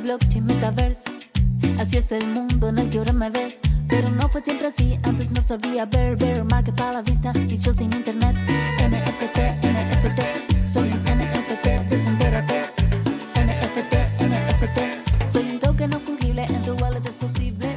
Blockchain, metaverso, así es el mundo en el que ahora me ves. Pero no fue siempre así, antes no sabía ver market a la vista, y yo sin internet. NFT, soy un NFT, desentérate. NFT, soy un token no fungible, en tu wallet es posible.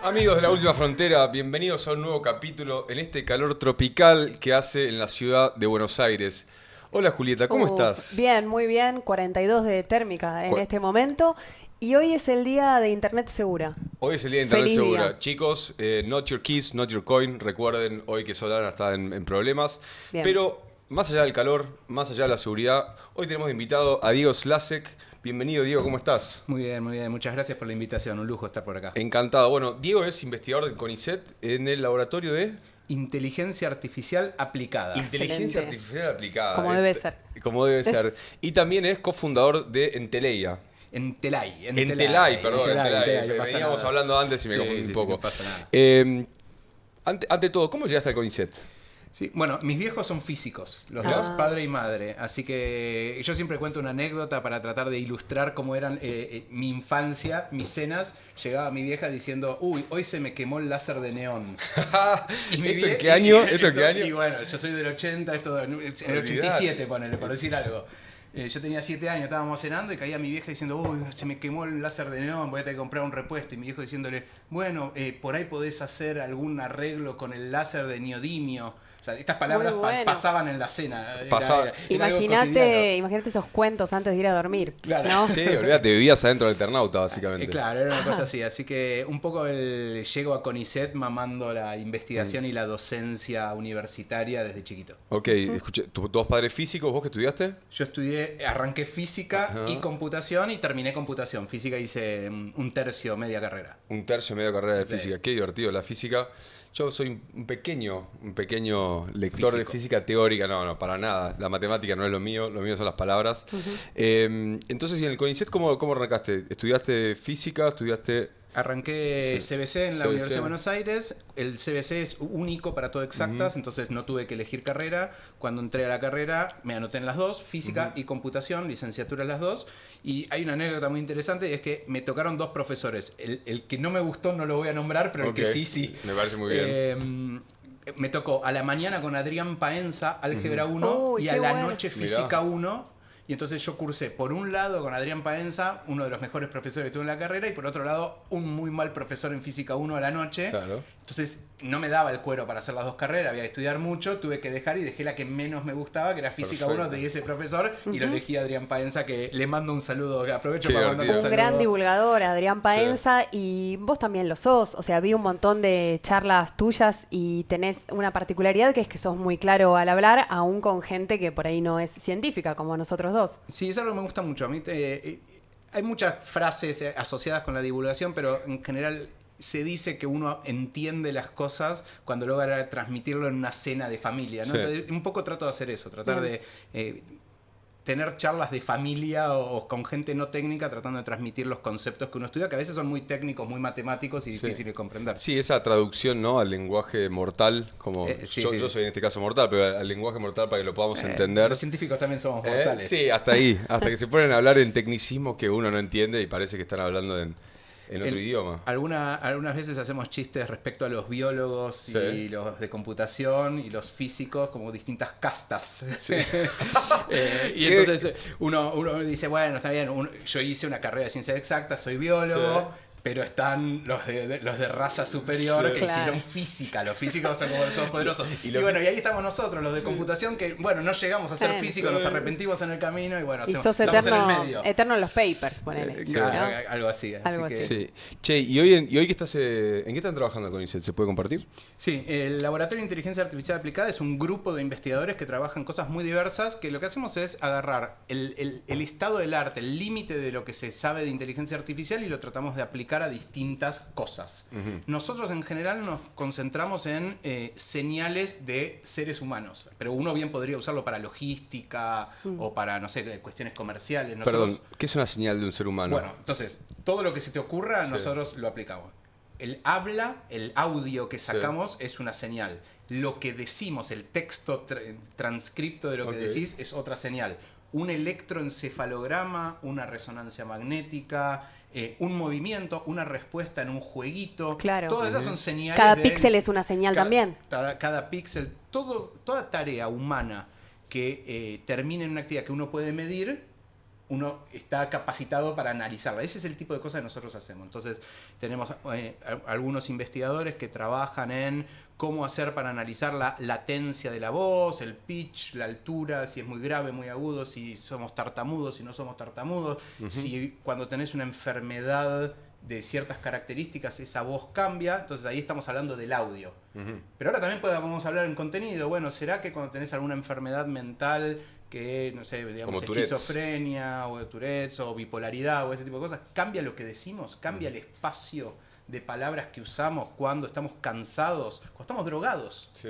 Amigos de La Última Frontera, bienvenidos a un nuevo capítulo en este calor tropical que hace en la ciudad de Buenos Aires. Hola Julieta, ¿cómo estás? Bien, muy bien, 42 de térmica en este momento. Y hoy es el día de Internet Segura. Hoy es el día de Internet Feliz Segura. día. Chicos, not your keys, not your coin. Recuerden hoy que Solana está en problemas. Bien. Pero más allá del calor, más allá de la seguridad, hoy tenemos invitado a Diego Slasek. Bienvenido, Diego, ¿cómo estás? Muy bien, muy bien. Muchas gracias por la invitación. Un lujo estar por acá. Encantado. Bueno, Diego es investigador del CONICET en el laboratorio de... Inteligencia artificial aplicada. Inteligencia Excelente. Artificial Aplicada. Como debe ser. Como debe ser. Y también es cofundador de Enteleia. Entelai. Entelai, perdón. Entelai. no pasa Veníamos nada. hablando antes y me confundí un sí, poco. No pasa nada. Ante todo, ¿cómo llegaste al CONICET? Sí, bueno, mis viejos son físicos, los Ah. dos, padre y madre. Así que yo siempre cuento una anécdota para tratar de ilustrar cómo eran mi infancia, mis cenas. Llegaba mi vieja diciendo, uy, hoy se me quemó el láser de neón. ¿Esto en qué año? Y bueno, yo soy del 80, en el 87, ponele, por decir algo. Yo tenía 7 años, estábamos cenando y caía mi vieja diciendo, uy, se me quemó el láser de neón, voy a tener que comprar un repuesto. Y mi viejo diciéndole, bueno, por ahí podés hacer algún arreglo con el láser de neodimio. O sea, estas palabras Muy bueno. pasaban en la cena. Era algo Imagínate cotidiano. esos cuentos antes de ir a dormir. Claro. ¿no? Sí, olvídate, vivías adentro del Eternauta, básicamente. Claro, era una cosa así. Así que un poco llego a CONICET mamando la investigación y la docencia universitaria desde chiquito. Ok, escuché, ¿tus dos padres físicos, vos que estudiaste? Yo arranqué física Ajá. y computación y terminé computación. Física hice un tercio, media carrera. Un tercio, media carrera de Sí. física. Qué divertido la física. Yo soy un pequeño lector de física teórica. No, para nada. La matemática no es lo mío son las palabras. Entonces, ¿y en el CONICET cómo arrancaste? ¿Estudiaste física? ¿Estudiaste...? Arranqué Sí. CBC en la CBC. Universidad de Buenos Aires. El CBC es único para todo exactas, entonces no tuve que elegir carrera. Cuando entré a la carrera me anoté en las dos, física y computación, licenciatura en las dos. Y hay una anécdota muy interesante y es que me tocaron dos profesores. El que no me gustó no lo voy a nombrar, pero Ok. el que sí. Me parece muy bien. Me tocó a la mañana con Adrián Paenza, álgebra 1, Uy, y a qué la bueno. noche Mirá. física 1. Y entonces yo cursé por un lado con Adrián Paenza, uno de los mejores profesores que tuve en la carrera, y por otro lado un muy mal profesor en física 1 a la noche. Claro. Entonces no me daba el cuero para hacer las dos carreras, había que estudiar mucho, tuve que dejar y dejé la que menos me gustaba, que era física Perfecto. 1 de ese profesor, y lo elegí a Adrián Paenza, que le mando un saludo, que aprovecho Qué para mandar un divertido. Un saludo. gran divulgador, Adrián Paenza, y vos también lo sos. O sea, vi un montón de charlas tuyas y tenés una particularidad que es que sos muy claro al hablar, aún con gente que por ahí no es científica, como nosotros dos. Sí, es algo que me gusta mucho. A mí hay muchas frases asociadas con la divulgación, pero en general se dice que uno entiende las cosas cuando logra transmitirlo en una cena de familia, ¿no? Sí. Entonces, un poco trato de hacer eso, tratar de tener charlas de familia o con gente no técnica tratando de transmitir los conceptos que uno estudia, que a veces son muy técnicos, muy matemáticos y Sí. difíciles de comprender. Sí, esa traducción, ¿no? Al lenguaje mortal, como Sí, yo sí. soy en este caso mortal, pero al lenguaje mortal para que lo podamos entender. Los científicos también somos mortales. Sí, hasta ahí, hasta que se ponen a hablar en tecnicismos que uno no entiende y parece que están hablando en otro idioma. Algunas veces hacemos chistes respecto a los biólogos Sí. y los de computación y los físicos como distintas castas. Sí. Y entonces uno dice, bueno, está bien, yo hice una carrera de ciencias exactas, soy biólogo, pero están los de raza superior Sí. que Claro. hicieron física. Los físicos son como los todopoderosos. Y bueno, y ahí estamos nosotros, los de computación, que bueno, no llegamos a ser Sí. físicos, nos arrepentimos en el camino y bueno, Y hacemos- sos estamos en el eterno, medio. eterno en los papers, ponele. Claro. ¿no? Algo así. Algo así que- así. Sí. Che, ¿y hoy que estás, en qué están trabajando con INSET? ¿Se puede compartir? Sí, el Laboratorio de Inteligencia Artificial Aplicada es un grupo de investigadores que trabajan cosas muy diversas, que lo que hacemos es agarrar el estado del arte, el límite de lo que se sabe de inteligencia artificial y lo tratamos de aplicar a distintas cosas. Nosotros en general nos concentramos en señales de seres humanos, pero uno bien podría usarlo para logística o para, no sé, cuestiones comerciales. Perdón, ¿qué es una señal de un ser humano? Bueno, entonces, todo lo que se te ocurra, Sí. nosotros lo aplicamos. El habla, el audio que sacamos es una señal. Lo que decimos, el texto transcripto de lo que Ok. decís es otra señal. Un electroencefalograma, una resonancia magnética, un movimiento, una respuesta en un jueguito. Claro. Todas esas son señales. Cada de- píxel es una señal también. Cada píxel, toda tarea humana que termine en una actividad que uno puede medir, uno está capacitado para analizarla. Ese es el tipo de cosas que nosotros hacemos. Entonces, tenemos algunos investigadores que trabajan en cómo hacer para analizar la latencia de la voz, el pitch, la altura, si es muy grave, muy agudo, si somos tartamudos, si no somos tartamudos, si cuando tenés una enfermedad de ciertas características esa voz cambia, entonces ahí estamos hablando del audio. Pero ahora también podemos hablar en contenido. Bueno, ¿será que cuando tenés alguna enfermedad mental que, no sé, digamos, Como Tourette's. esquizofrenia o Tourette's o bipolaridad o ese tipo de cosas, cambia lo que decimos, cambia el espacio de palabras que usamos cuando estamos cansados, cuando estamos drogados? Sí.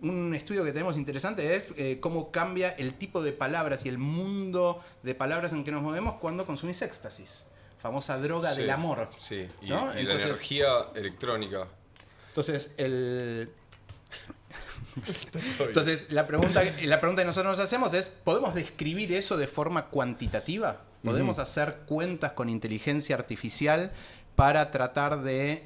Un estudio que tenemos interesante es cómo cambia el tipo de palabras y el mundo de palabras en que nos movemos cuando consumís éxtasis, famosa droga Sí. del amor. Sí, y, ¿no? y la energía electrónica. Entonces, la pregunta que nosotros nos hacemos es, ¿podemos describir eso de forma cuantitativa? ¿Podemos hacer cuentas con inteligencia artificial para tratar de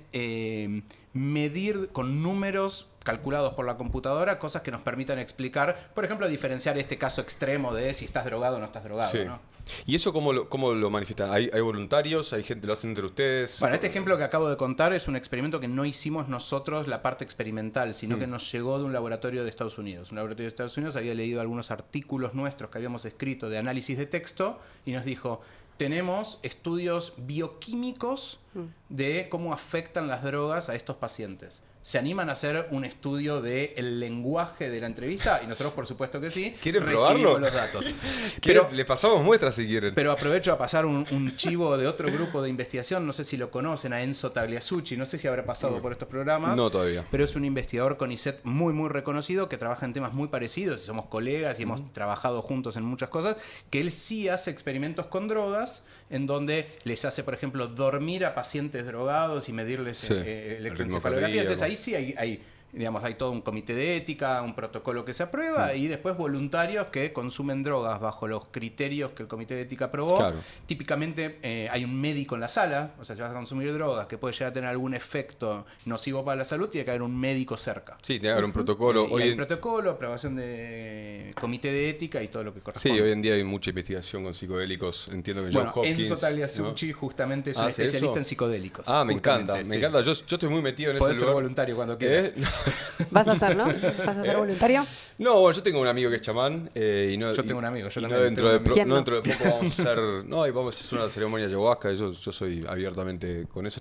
medir con números calculados por la computadora cosas que nos permitan explicar, por ejemplo, diferenciar este caso extremo de si estás drogado o no estás drogado? Sí. ¿No? ¿Y eso cómo lo manifiestan? ¿Hay voluntarios? ¿Hay gente lo hacen entre ustedes? Bueno, este ejemplo que acabo de contar es un experimento que no hicimos nosotros la parte experimental, sino que nos llegó de un laboratorio de Estados Unidos. Un laboratorio de Estados Unidos había leído algunos artículos nuestros que habíamos escrito de análisis de texto y nos dijo, tenemos estudios bioquímicos de cómo afectan las drogas a estos pacientes. ¿Se animan a hacer un estudio del lenguaje de la entrevista? Y nosotros, por supuesto que sí. ¿Quieren recibimos probarlo? los datos. Pero le pasamos muestras si quieren. Pero aprovecho a pasar un chivo de otro grupo de investigación, no sé si lo conocen, a Enzo Tagliasucci, no sé si habrá pasado por estos programas. No todavía. Pero es un investigador con ISET muy, muy reconocido, que trabaja en temas muy parecidos, y somos colegas y hemos trabajado juntos en muchas cosas, que él sí hace experimentos con drogas, en donde les hace, por ejemplo, dormir a pacientes drogados y medirles Sí, electroencefalografía. ritmo Entonces ahí sí hay todo un comité de ética, un protocolo que se aprueba y después voluntarios que consumen drogas bajo los criterios que el comité de ética aprobó. Claro. Típicamente hay un médico en la sala, o sea, si vas a consumir drogas que puede llegar a tener algún efecto nocivo para la salud, tiene que haber un médico cerca. Sí, tiene que haber un protocolo. Y hay protocolo, aprobación de comité de ética y todo lo que Sí, corresponde. hoy en día hay mucha investigación con psicodélicos. Entiendo que John Bueno, Hopkins, Enzo Tagliasucci justamente es un ¿Hace especialista eso? en psicodélicos. Ah, me justamente, encanta, me sí. encanta. Yo estoy muy metido en Podés ese ser lugar. voluntario cuando quieras. ¿Vas a hacer, no? ¿Vas a ser voluntario? No, bueno, yo tengo un amigo que es chamán y no. Yo tengo un amigo, yo y no también dentro tengo de un amigo. ¿Quién no no? dentro de poco vamos a hacer, no, y vamos a hacer una ceremonia ayahuasca. Yo soy abiertamente con eso.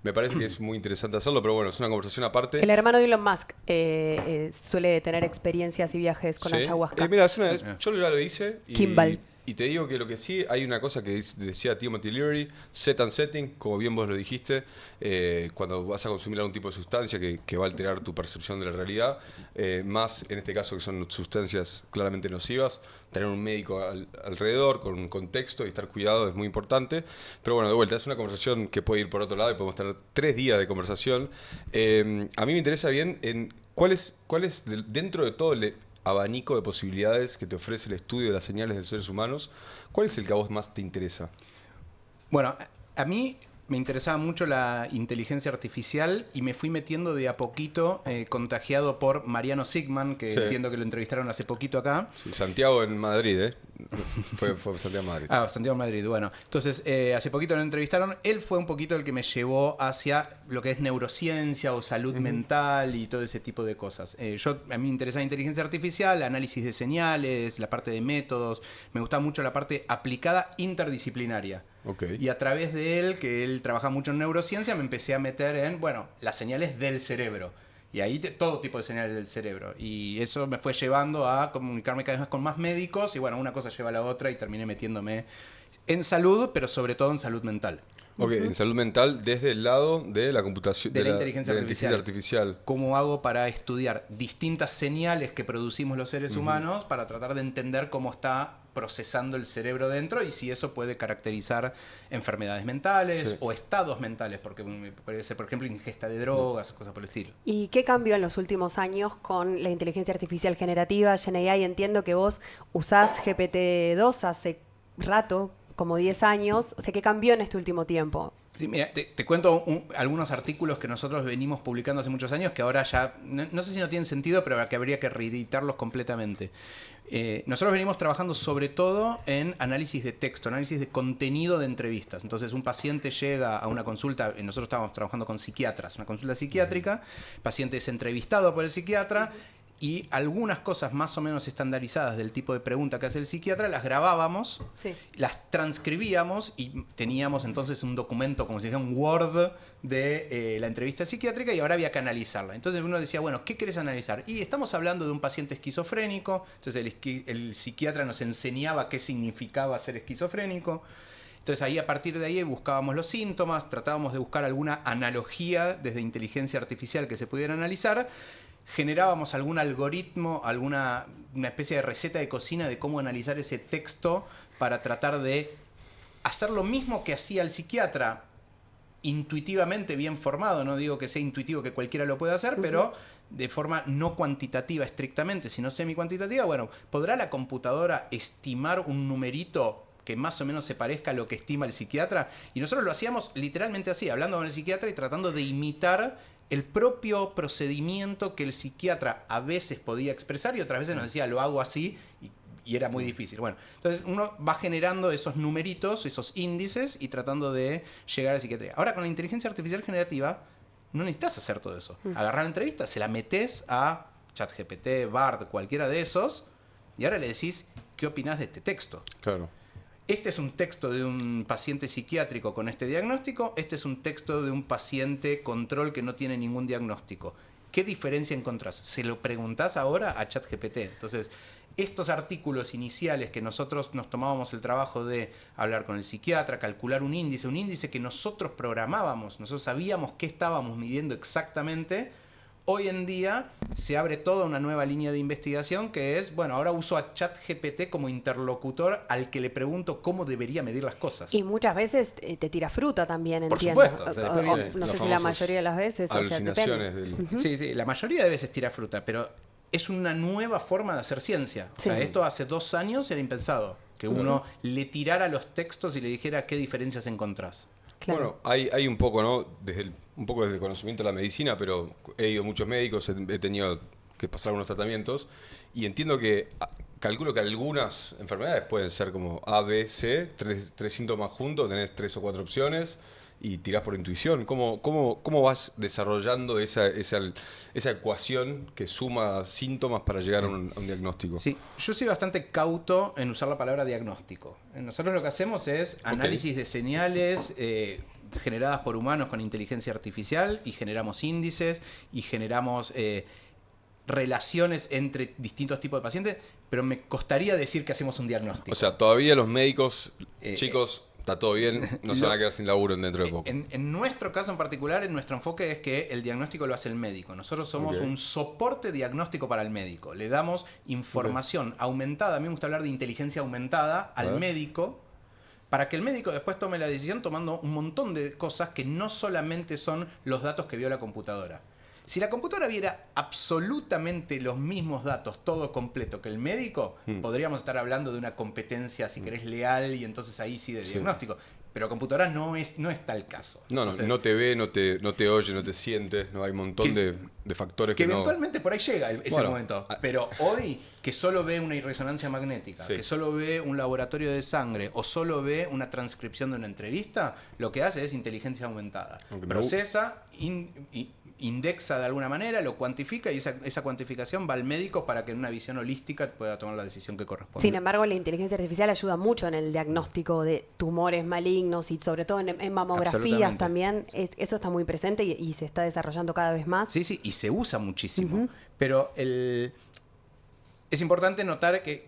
Me parece que es muy interesante hacerlo, pero bueno, es una conversación aparte. El hermano de Elon Musk suele tener experiencias y viajes con Sí. ayahuasca. Mira, yo ya lo hice. Kimball. Y te digo que lo que sí, hay una cosa que decía Timothy Leary, set and setting, como bien vos lo dijiste, cuando vas a consumir algún tipo de sustancia que va a alterar tu percepción de la realidad, más en este caso que son sustancias claramente nocivas, tener un médico alrededor con un contexto y estar cuidado es muy importante. Pero bueno, de vuelta, es una conversación que puede ir por otro lado y podemos tener 3 días de conversación. A mí me interesa bien en cuál es dentro de todo el abanico de posibilidades que te ofrece el estudio de las señales de los seres humanos, ¿cuál es el que a vos más te interesa? Bueno, a mí me interesaba mucho la inteligencia artificial y me fui metiendo de a poquito, contagiado por Mariano Sigman, que Sí. entiendo que lo entrevistaron hace poquito acá. Sí, Santiago en Madrid, ¿eh? Fue Santiago Madrid. Santiago Madrid, bueno. Entonces, hace poquito lo entrevistaron. Él fue un poquito el que me llevó hacia lo que es neurociencia o salud mental y todo ese tipo de cosas. A mí me interesa inteligencia artificial, análisis de señales, la parte de métodos. Me gusta mucho la parte aplicada interdisciplinaria. Okay. Y a través de él, que él trabaja mucho en neurociencia, me empecé a meter en, las señales del cerebro. Y ahí todo tipo de señales del cerebro. Y eso me fue llevando a comunicarme cada vez más con más médicos. Y una cosa lleva a la otra y terminé metiéndome en salud, pero sobre todo en salud mental. Ok, en salud mental desde el lado de la computación, de la inteligencia artificial. ¿Cómo hago para estudiar distintas señales que producimos los seres humanos para tratar de entender cómo está procesando el cerebro dentro y si eso puede caracterizar enfermedades mentales o estados mentales, porque puede ser, por ejemplo, ingesta de drogas o cosas por el estilo. ¿Y qué cambió en los últimos años con la inteligencia artificial generativa, GenAI? Entiendo que vos usás GPT-2 hace rato, como 10 años. O sea, ¿qué cambió en este último tiempo? Sí, mira, te cuento algunos artículos que nosotros venimos publicando hace muchos años que ahora ya, no sé si no tienen sentido, pero que habría que reeditarlos completamente. Nosotros venimos trabajando sobre todo en análisis de texto, análisis de contenido de entrevistas. Entonces un paciente llega a una consulta, nosotros estábamos trabajando con psiquiatras, una consulta psiquiátrica, el paciente es entrevistado por el psiquiatra y algunas cosas más o menos estandarizadas del tipo de pregunta que hace el psiquiatra las grabábamos, las transcribíamos y teníamos entonces un documento, como si dijera un Word de la entrevista psiquiátrica y ahora había que analizarla. Entonces uno decía, bueno, ¿qué querés analizar? Y estamos hablando de un paciente esquizofrénico, entonces el psiquiatra nos enseñaba qué significaba ser esquizofrénico. Entonces ahí a partir de ahí buscábamos los síntomas, tratábamos de buscar alguna analogía desde inteligencia artificial que se pudiera analizar. Generábamos algún algoritmo, una especie de receta de cocina de cómo analizar ese texto para tratar de hacer lo mismo que hacía el psiquiatra, intuitivamente bien formado. No digo que sea intuitivo, que cualquiera lo pueda hacer, pero de forma no cuantitativa estrictamente, sino semi-cuantitativa. Bueno, ¿podrá la computadora estimar un numerito que más o menos se parezca a lo que estima el psiquiatra? Y nosotros lo hacíamos literalmente así, hablando con el psiquiatra y tratando de imitar el propio procedimiento que el psiquiatra a veces podía expresar y otras veces nos decía, lo hago así, y era muy difícil. Bueno, entonces uno va generando esos numeritos, esos índices y tratando de llegar a la psiquiatría. Ahora con la inteligencia artificial generativa no necesitas hacer todo eso. Agarrar la entrevista, se la metes a ChatGPT, Bard, cualquiera de esos, y ahora le decís, ¿qué opinás de este texto? Claro. Este es un texto de un paciente psiquiátrico con este diagnóstico, este es un texto de un paciente control que no tiene ningún diagnóstico. ¿Qué diferencia encontrás? Se lo preguntás ahora a ChatGPT. Entonces, estos artículos iniciales que nosotros nos tomábamos el trabajo de hablar con el psiquiatra, calcular un índice que nosotros programábamos, nosotros sabíamos qué estábamos midiendo exactamente. Hoy en día se abre toda una nueva línea de investigación que es, ahora uso a ChatGPT como interlocutor al que le pregunto cómo debería medir las cosas. Y muchas veces te tira fruta también, Por entiendo. supuesto. No sé si la mayoría de las veces. Alucinaciones. Sí, la mayoría de veces tira fruta, pero es una nueva forma de hacer ciencia. O sea, esto hace 2 años era impensado, que uno le tirara los textos y le dijera qué diferencias encontrás. Claro. Bueno, hay un poco, ¿no? Un poco desde el conocimiento de la medicina, pero he ido a muchos médicos, he tenido que pasar algunos tratamientos y entiendo que, calculo que algunas enfermedades pueden ser como A, B, C, tres síntomas juntos, tenés 3 o 4 opciones y tirás por intuición. ¿Cómo vas desarrollando esa ecuación que suma síntomas para llegar a un diagnóstico? Sí, yo soy bastante cauto en usar la palabra diagnóstico. Nosotros lo que hacemos es análisis de señales generadas por humanos con inteligencia artificial y generamos índices y generamos relaciones entre distintos tipos de pacientes, pero me costaría decir que hacemos un diagnóstico. O sea, todavía los médicos, chicos... Está todo bien, no se van a quedar sin laburo dentro de poco. En nuestro caso en particular, en nuestro enfoque es que el diagnóstico lo hace el médico. Nosotros somos un soporte diagnóstico para el médico. Le damos información aumentada, a mí me gusta hablar de inteligencia aumentada al médico, para que el médico después tome la decisión tomando un montón de cosas que no solamente son los datos que vio la computadora. Si la computadora viera absolutamente los mismos datos, todo completo que el médico, podríamos estar hablando de una competencia, si querés, leal, y entonces ahí sí del diagnóstico. Pero computadora no es tal caso. No, Entonces, no te ve, no te oye, no te siente. No, hay un montón de factores que no... eventualmente por ahí llega ese Bueno, momento. Pero hoy, que solo ve una resonancia magnética, Sí. que solo ve un laboratorio de sangre o solo ve una transcripción de una entrevista, lo que hace es inteligencia aumentada. Aunque me Procesa, indexa de alguna manera, lo cuantifica y esa cuantificación va al médico para que en una visión holística pueda tomar la decisión que corresponde. Sin embargo, la inteligencia artificial ayuda mucho en el diagnóstico de tumores malignos y sobre todo en mamografías Absolutamente. también. Eso está muy presente y se está desarrollando cada vez más. Sí, sí, y se usa muchísimo. Pero es importante notar que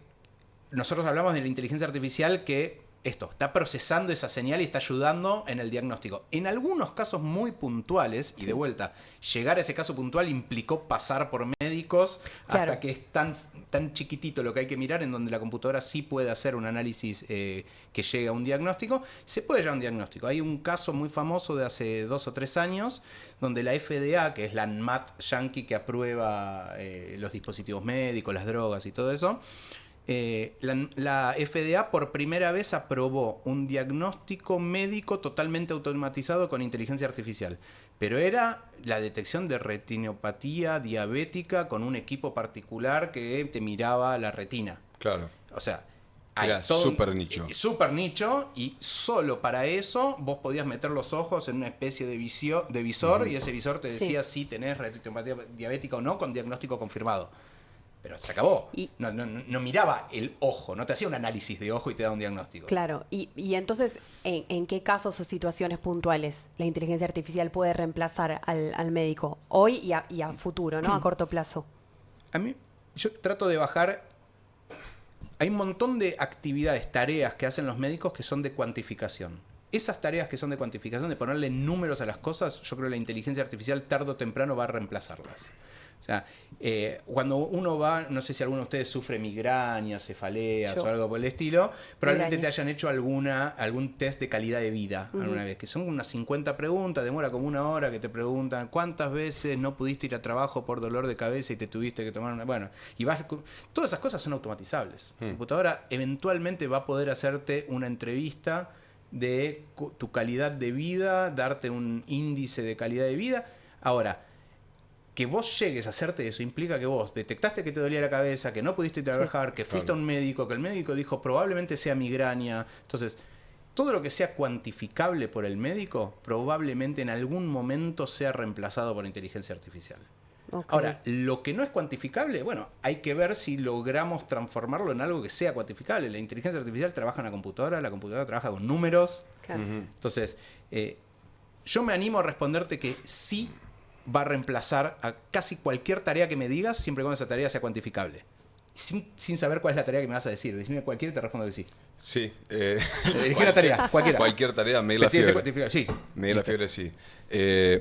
nosotros hablamos de la inteligencia artificial que está procesando esa señal y está ayudando en el diagnóstico. En algunos casos muy puntuales, y de vuelta, llegar a ese caso puntual implicó pasar por médicos Claro. hasta que es tan chiquitito lo que hay que mirar, en donde la computadora sí puede hacer un análisis que llegue a un diagnóstico. Se puede llegar a un diagnóstico. Hay un caso muy famoso de hace 2 o 3 años, donde la FDA, que es la ANMAT yankee que aprueba los dispositivos médicos, las drogas y todo eso, la FDA por primera vez aprobó un diagnóstico médico totalmente automatizado con inteligencia artificial. Pero era la detección de retinopatía diabética con un equipo particular que te miraba la retina. Claro. O sea, Era súper nicho. Súper nicho, y solo para eso vos podías meter los ojos en una especie de visor y ese visor te decía si tenés retinopatía diabética o no con diagnóstico confirmado. Pero se acabó. No miraba el ojo, no te hacía un análisis de ojo y te daba un diagnóstico. Claro, y entonces, ¿en qué casos o situaciones puntuales la inteligencia artificial puede reemplazar al médico? Hoy y a futuro, ¿no? A corto plazo. A mí, yo trato de bajar. Hay un montón de actividades, tareas que hacen los médicos que son de cuantificación. Esas tareas que son de cuantificación, de ponerle números a las cosas, yo creo que la inteligencia artificial tarde o temprano va a reemplazarlas. O sea, cuando uno va, no sé si alguno de ustedes sufre migrañas, cefaleas o algo por el estilo, probablemente te hayan hecho algún test de calidad de vida alguna vez, que son unas 50 preguntas, demora como 1 hora, que te preguntan cuántas veces no pudiste ir a trabajo por dolor de cabeza y te tuviste que tomar una... Bueno, todas esas cosas son automatizables. La computadora eventualmente va a poder hacerte una entrevista de tu calidad de vida, darte un índice de calidad de vida. Ahora, que vos llegues a hacerte eso implica que vos detectaste que te dolía la cabeza, que no pudiste trabajar, que fuiste a un médico, que el médico dijo probablemente sea migraña. Entonces, todo lo que sea cuantificable por el médico probablemente en algún momento sea reemplazado por inteligencia artificial. Okay. Ahora, lo que no es cuantificable, bueno, hay que ver si logramos transformarlo en algo que sea cuantificable. La inteligencia artificial trabaja en la computadora trabaja con números. Claro. Entonces, yo me animo a responderte que sí va a reemplazar a casi cualquier tarea que me digas, siempre y cuando esa tarea sea cuantificable. Sin saber cuál es la tarea que me vas a decir. Decime cualquiera y te respondo que sí. Sí. Elegí una tarea, cualquiera. Cualquier tarea, medir la Tiene que ser fiebre. cuantificable, sí. Medir la fiebre, sí.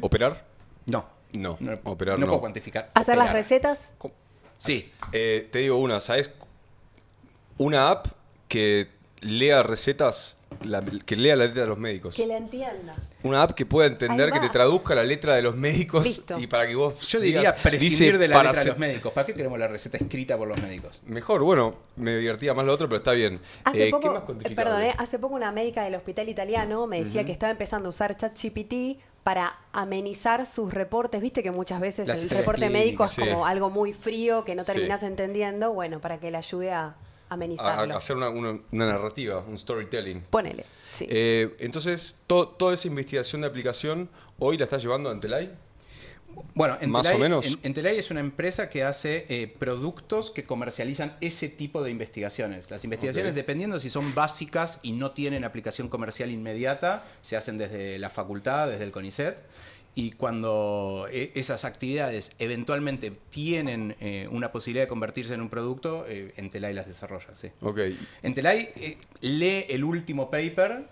¿Operar? No. No. No, Operar no no. puedo cuantificar. ¿Hacer las Operar. recetas? Sí. Te digo una, ¿sabes? Una app que lea recetas, que lea la letra de los médicos. Que la entienda. Una app que pueda entender, Ahí que va. te traduzca la letra de los médicos. Listo. Y para que vos Yo diría digas, prescindir dice de la para letra de hacer- los médicos. ¿Para qué queremos la receta escrita por los médicos? Mejor, bueno, me divertía más lo otro, pero está bien. Hace ¿Qué poco, más cuantificable? hace poco una médica del hospital italiano me decía que estaba empezando a usar ChatGPT para amenizar sus reportes. Viste que muchas veces Las el historias reporte médico es clínicas. como Sí. algo muy frío que no Sí. terminás entendiendo. Bueno, para que le ayude a amenizarlo. A hacer una narrativa, un storytelling. Ponele. Sí. Entonces, toda esa investigación de aplicación, ¿hoy la estás llevando a Entelay? Bueno, Más o menos. Entelay es una empresa que hace productos que comercializan ese tipo de investigaciones. Las investigaciones, Ok. dependiendo si son básicas y no tienen aplicación comercial inmediata, se hacen desde la facultad, desde el CONICET. Y cuando esas actividades eventualmente tienen una posibilidad de convertirse en un producto, Entelay las desarrolla, sí. Ok. Entelay lee el último paper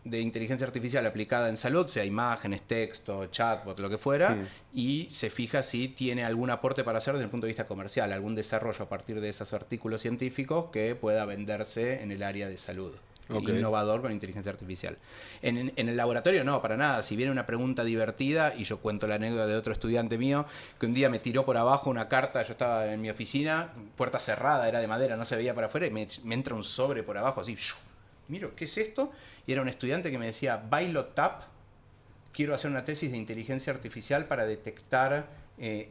de inteligencia artificial aplicada en salud, sea imágenes, texto, chatbot, lo que fuera, y se fija si tiene algún aporte para hacer desde el punto de vista comercial, algún desarrollo a partir de esos artículos científicos que pueda venderse en el área de salud. Ok. Innovador con inteligencia artificial. En el laboratorio no, para nada. Si viene una pregunta divertida, y yo cuento la anécdota de otro estudiante mío, que un día me tiró por abajo una carta, yo estaba en mi oficina, puerta cerrada, era de madera, no se veía para afuera, y me entra un sobre por abajo, así, ¡shu! miro, ¿qué es esto? Y era un estudiante que me decía, bailo tap, quiero hacer una tesis de inteligencia artificial para detectar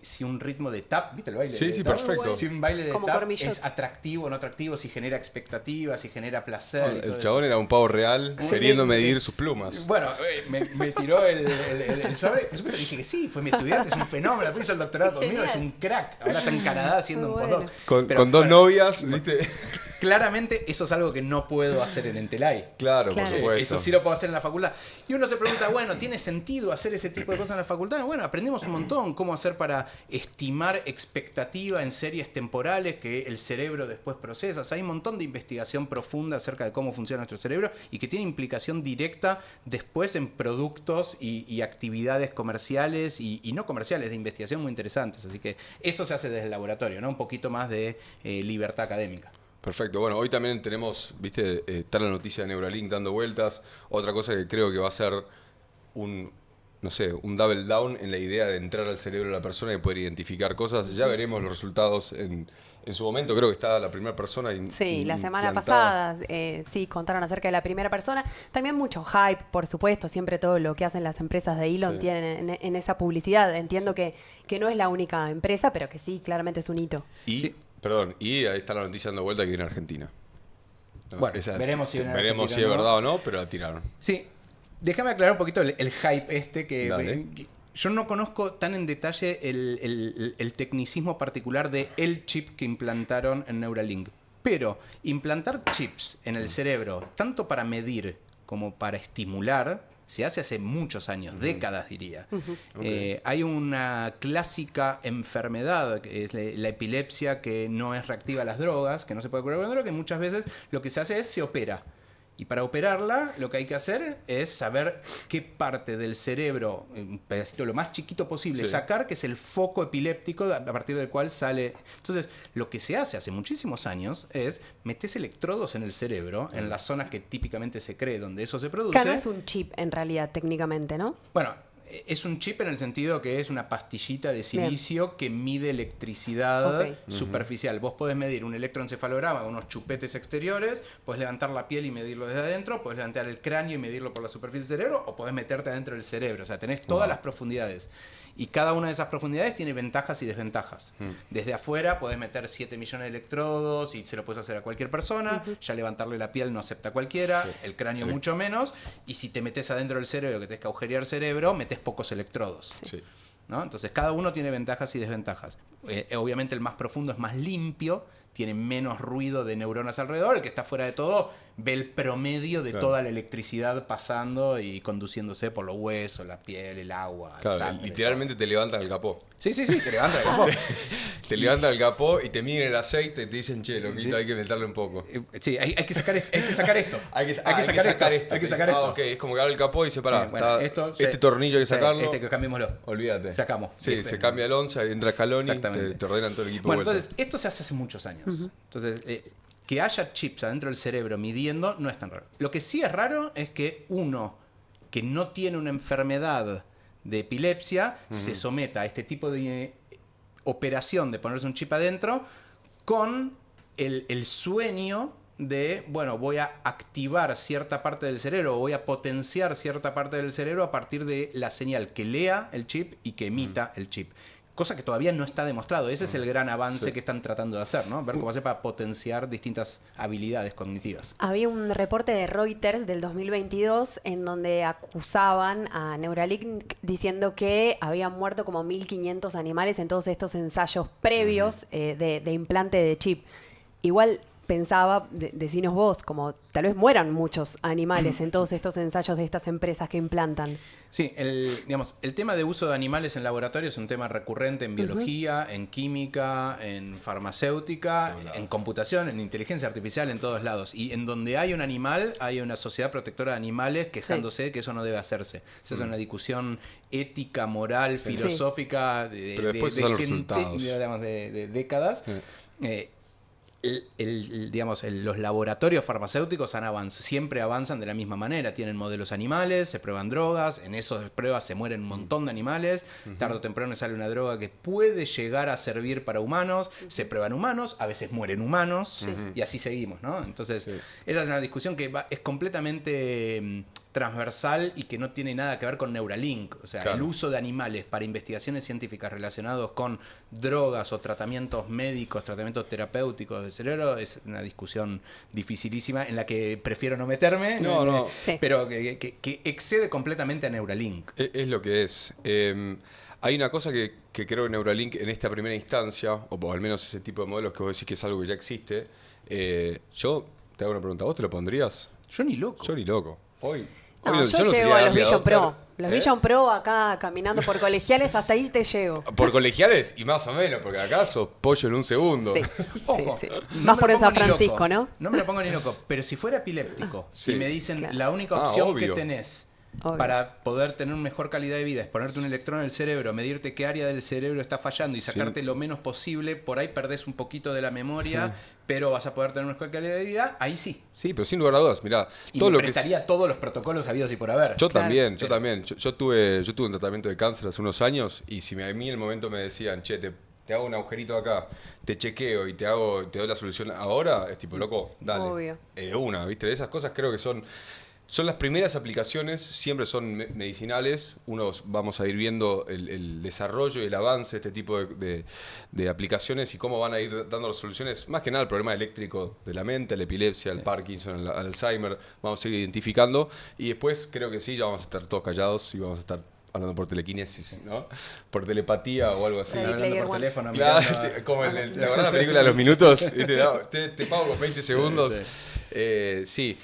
si un ritmo de tap, ¿viste el baile de Sí, tap? perfecto. Si un baile de Como tap cormillot. es atractivo o no atractivo, si genera expectativas, si genera placer. y todo El chabón eso. era un pavo real queriendo medir sus plumas. Bueno, me tiró el sobre. Por supuesto dije que sí, fue mi estudiante, es un fenómeno, hizo el doctorado conmigo, es un crack. Ahora está en Canadá haciendo un Bueno. postdoc. Pero, Con dos bueno, novias, ¿viste? Claramente eso es algo que no puedo hacer en Entelay. Claro, Claro. por supuesto. Eso sí lo puedo hacer en la facultad. Y uno se pregunta, bueno, ¿tiene sentido hacer ese tipo de cosas en la facultad? Bueno, aprendemos un montón cómo hacer para estimar expectativa en series temporales que el cerebro después procesa. O sea, hay un montón de investigación profunda acerca de cómo funciona nuestro cerebro y que tiene implicación directa después en productos y actividades comerciales y no comerciales de investigación muy interesantes. Así que eso se hace desde el laboratorio, ¿no? Un poquito más de libertad académica. Perfecto. Bueno, hoy también tenemos, viste, está la noticia de Neuralink dando vueltas. Otra cosa que creo que va a ser un double down en la idea de entrar al cerebro de la persona y poder identificar cosas. Ya veremos los resultados en su momento. Creo que está la primera persona Sí, la semana implantada. pasada sí contaron acerca de la primera persona. También mucho hype, por supuesto. Siempre todo lo que hacen las empresas de Elon Sí. tienen en esa publicidad. Entiendo que no es la única empresa, pero que sí, claramente es un hito. Y ahí está la noticia dando vuelta que viene a Argentina. ¿No? Bueno, veremos si viene a veremos si Argentina es o no. verdad o no, pero la tiraron. Sí, déjame aclarar un poquito el hype Dale. que yo no conozco tan en detalle el tecnicismo particular de el chip que implantaron en Neuralink. Pero implantar chips en el cerebro, tanto para medir como para estimular, se hace muchos años, décadas diría. Hay una clásica enfermedad, que es la epilepsia, que no es reactiva a las drogas, que no se puede curar con drogas, que muchas veces lo que se hace es se opera. Y para operarla, lo que hay que hacer es saber qué parte del cerebro, un pedacito lo más chiquito posible, Sí. sacar, que es el foco epiléptico a partir del cual sale. Entonces, lo que se hace hace muchísimos años es metes electrodos en el cerebro, en las zonas que típicamente se cree donde eso se produce. Acá no es un chip en realidad, técnicamente, ¿no? Bueno, es un chip en el sentido que es una pastillita de silicio que mide electricidad Ok. superficial. Vos podés medir un electroencefalograma con unos chupetes exteriores, podés levantar la piel y medirlo desde adentro, podés levantar el cráneo y medirlo por la superficie del cerebro, o podés meterte adentro del cerebro. O sea, tenés todas las profundidades. Y cada una de esas profundidades tiene ventajas y desventajas. Desde afuera podés meter 7 millones de electrodos y se lo puedes hacer a cualquier persona. Ya levantarle la piel no acepta cualquiera, el cráneo mucho menos. Y si te metes adentro del cerebro, que tenés que agujerear el cerebro, metes pocos electrodos. Sí. ¿No? Entonces cada uno tiene ventajas y desventajas. Obviamente el más profundo es más limpio, tiene menos ruido de neuronas alrededor. El que está fuera de todo ve el promedio de Claro. toda la electricidad pasando y conduciéndose por los huesos, la piel, el agua, la Claro, sangre, literalmente te levantan el capó. Sí, te levanta el capó. Te levantan el capó y te miden el aceite y te dicen, che, loquito, hay que meterle un poco. Sí, hay que sacar esto. Hay que sacar esto. Hay que sacar esto. Hay que sacar esto. Ok, es como que abre el capó y dice, pará, Bueno, está sí, este tornillo hay que sí, sacarlo. Este que cambiémoslo. Olvídate. Sacamos. Sí, Este. se cambia el 11, ahí entra Scaloni, Exactamente. te ordenan todo el equipo. Bueno, vuelta. entonces, esto se hace muchos años. Entonces, que haya chips adentro del cerebro midiendo no es tan raro. Lo que sí es raro es que uno que no tiene una enfermedad de epilepsia se someta a este tipo de operación de ponerse un chip adentro con el sueño de, bueno, voy a activar cierta parte del cerebro, o voy a potenciar cierta parte del cerebro a partir de la señal que lea el chip y que emita el chip. Cosa que todavía no está demostrado. Ese es el gran avance Sí. que están tratando de hacer, ¿no? Ver cómo hacer para potenciar distintas habilidades cognitivas. Había un reporte de Reuters del 2022 en donde acusaban a Neuralink diciendo que habían muerto como 1.500 animales en todos estos ensayos previos de implante de chip. Igual pensaba, decinos vos, como tal vez mueran muchos animales en todos estos ensayos de estas empresas que implantan. Sí, el tema de uso de animales en laboratorio es un tema recurrente en biología, en química, en farmacéutica, en computación, en inteligencia artificial, en todos lados. Y en donde hay un animal, hay una sociedad protectora de animales quejándose de que eso no debe hacerse. Esa es una discusión ética, moral, filosófica Pero después son los resultados. digamos, de décadas. digamos, los laboratorios farmacéuticos siempre avanzan de la misma manera. Tienen modelos animales, se prueban drogas, en esas pruebas se mueren un montón de animales, tarde o temprano sale una droga que puede llegar a servir para humanos, se prueban humanos, a veces mueren humanos, y así seguimos, ¿no? Entonces, esa es una discusión que es completamente transversal y que no tiene nada que ver con Neuralink. O sea, el uso de animales para investigaciones científicas relacionados con drogas o tratamientos médicos, tratamientos terapéuticos del cerebro, es una discusión dificilísima en la que prefiero no meterme, pero que excede completamente a Neuralink. Es lo que es. Hay una cosa que creo que Neuralink en esta primera instancia, o al menos ese tipo de modelos que vos decís que es algo que ya existe, yo te hago una pregunta, ¿vos te lo pondrías? Yo ni loco. Yo ni loco. Hoy yo no llego sería a los early Vision adopter. Pro. Los Vision Pro acá caminando por colegiales, hasta ahí te llego. Por colegiales y más o menos, porque acá sos pollo en un segundo. Sí, Ojo, sí. no Más me por lo en San pongo ni Francisco, loco. ¿no? No me lo pongo ni loco. Pero si fuera epiléptico y me dicen Claro. la única opción que obvio. tenés Obvio. para poder tener una mejor calidad de vida es ponerte un electrón en el cerebro, medirte qué área del cerebro está fallando y sacarte lo menos posible, por ahí perdés un poquito de la memoria, pero vas a poder tener una mejor calidad de vida, ahí sí. Sí, pero sin lugar a dudas, mirá, Y todo me lo que prestaría todos los protocolos habidos y por haber. Yo Claro. también. Yo tuve un tratamiento de cáncer hace unos años y si a mí en el momento me decían, che, te hago un agujerito acá, te chequeo y te doy la solución ahora, es tipo, loco, dale. Obvio. ¿Viste? Esas cosas creo que son las primeras aplicaciones, siempre son medicinales. Vamos a ir viendo el desarrollo y el avance de este tipo de aplicaciones y cómo van a ir dando soluciones, más que nada el problema eléctrico de la mente, la epilepsia, el Parkinson, el Alzheimer, vamos a ir identificando y después creo que sí, ya vamos a estar todos callados y vamos a estar hablando por telequinesis, ¿no? Por telepatía o algo así. Ready Hablando Player por One. teléfono. Claro, mirando como ¿te acordás de la película de los minutos? ¿Viste? No, te pago con 20 segundos. Sí.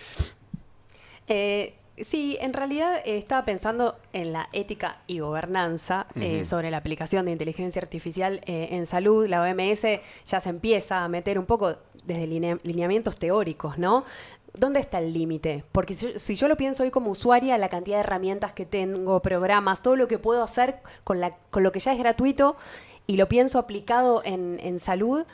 Sí, en realidad estaba pensando en la ética y gobernanza sobre la aplicación de inteligencia artificial en salud. La OMS ya se empieza a meter un poco desde lineamientos teóricos, ¿no? ¿Dónde está el límite? Porque si yo lo pienso hoy como usuaria, la cantidad de herramientas que tengo, programas, todo lo que puedo hacer con lo que ya es gratuito y lo pienso aplicado en salud,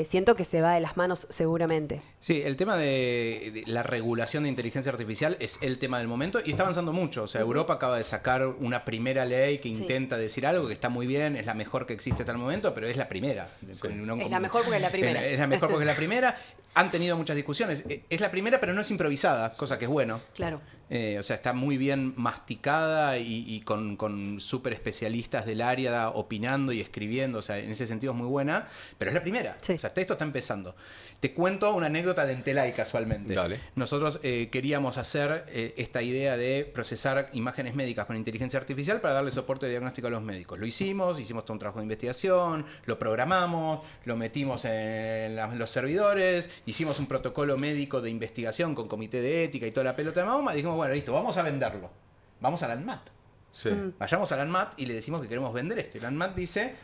siento que se va de las manos seguramente. Sí, el tema de la regulación de inteligencia artificial es el tema del momento y está avanzando mucho. O sea, Europa acaba de sacar una primera ley que intenta decir algo que está muy bien, es la mejor que existe hasta el momento, pero es la primera. Es la mejor porque es la primera. Es la mejor porque es la primera. Han tenido muchas discusiones. Es la primera, pero no es improvisada, cosa que es bueno. Claro. O sea, está muy bien masticada y con súper especialistas del área opinando y escribiendo. O sea, en ese sentido es muy buena, pero es la primera. Sí. O sea, esto está empezando. Te cuento una anécdota de Entelay casualmente. Dale. Nosotros queríamos hacer esta idea de procesar imágenes médicas con inteligencia artificial para darle soporte diagnóstico a los médicos. Lo hicimos todo un trabajo de investigación, lo programamos, lo metimos en los servidores, hicimos un protocolo médico de investigación con comité de ética y toda la pelota de Mahoma y dijimos, bueno, listo, vamos a venderlo. Vamos al ANMAT. Sí. Vayamos al ANMAT y le decimos que queremos vender esto. Y el ANMAT dice,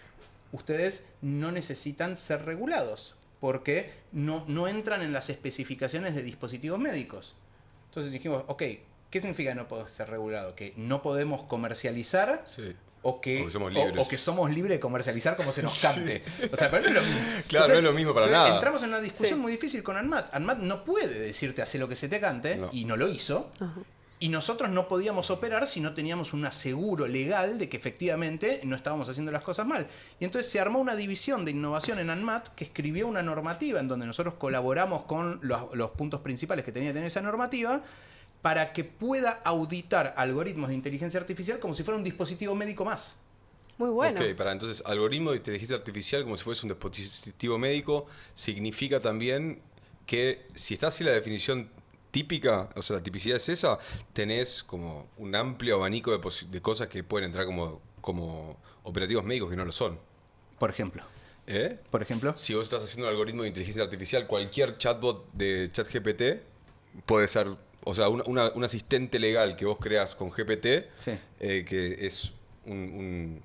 ustedes no necesitan ser regulados porque no entran en las especificaciones de dispositivos médicos. Entonces dijimos, ok, ¿qué significa no poder ser regulado? Que no podemos comercializar Sí. o que somos libres. o que somos libres de comercializar como se nos cante. O sea, pero no es lo mismo. Claro, no es lo mismo para nada. Entramos en una discusión muy difícil con ANMAT. ANMAT no puede decirte hacer lo que se te cante y no lo hizo. Ajá. Y nosotros no podíamos operar si no teníamos un aseguro legal de que efectivamente no estábamos haciendo las cosas mal. Y entonces se armó una división de innovación en ANMAT que escribió una normativa en donde nosotros colaboramos con los puntos principales que tenía que tener esa normativa para que pueda auditar algoritmos de inteligencia artificial como si fuera un dispositivo médico más. Muy bueno. Ok, entonces, algoritmo de inteligencia artificial como si fuese un dispositivo médico significa también que si está así la definición típica, o sea, la tipicidad es esa, tenés como un amplio abanico de cosas que pueden entrar como operativos médicos que no lo son. Por ejemplo. ¿Eh? Por ejemplo. Si vos estás haciendo un algoritmo de inteligencia artificial, cualquier chatbot de ChatGPT puede ser, o sea, un asistente legal que vos creas con GPT, Sí. que es un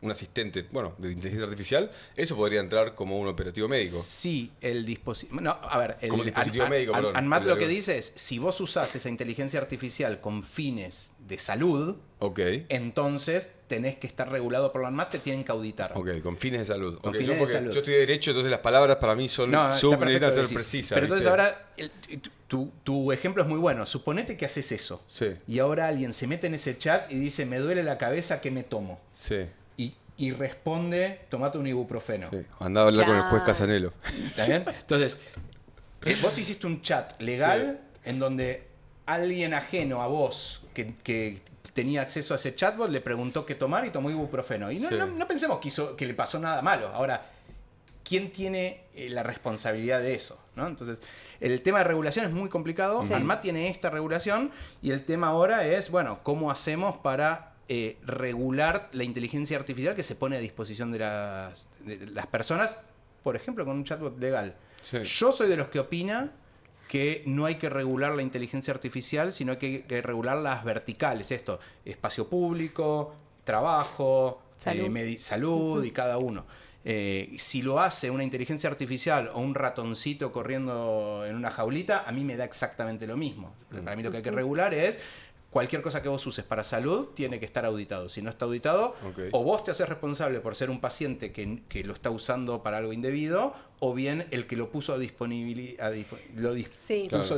un asistente, bueno, de inteligencia artificial, eso podría entrar como un operativo médico. Sí, el dispositivo... No, a ver, Como dispositivo médico, perdón. ANMAT lo que dice es, si vos usás esa inteligencia artificial con fines de salud, entonces tenés que estar regulado por la ANMAT, te tienen que auditar. Con fines de salud. Con fines de salud. Yo estoy de derecho, entonces las palabras para mí son necesitan ser precisas. Pero entonces ahora, tu ejemplo es muy bueno. Suponete que haces eso. Sí. Y ahora alguien se mete en ese chat y dice, me duele la cabeza, ¿qué me tomo? Sí. Y responde, tomate un ibuprofeno. Sí. Andá a hablar con el juez Casanelo. ¿Está bien? Entonces, vos hiciste un chat legal en donde alguien ajeno a vos que tenía acceso a ese chatbot le preguntó qué tomar y tomó ibuprofeno. Y no pensemos que le pasó nada malo. Ahora, ¿quién tiene la responsabilidad de eso? ¿No? Entonces, el tema de regulación es muy complicado. Sí. ANMAT tiene esta regulación y el tema ahora es, bueno, ¿cómo hacemos para regular la inteligencia artificial que se pone a disposición de las personas, por ejemplo, con un chatbot legal? Sí. Yo soy de los que opina que no hay que regular la inteligencia artificial, sino que regular las verticales. Esto, espacio público, trabajo, salud y cada uno. Si lo hace una inteligencia artificial o un ratoncito corriendo en una jaulita, a mí me da exactamente lo mismo. Para mí lo que hay que regular es cualquier cosa que vos uses para salud tiene que estar auditado. Si no está auditado, o vos te haces responsable por ser un paciente que lo está usando para algo indebido, o bien el que lo puso puso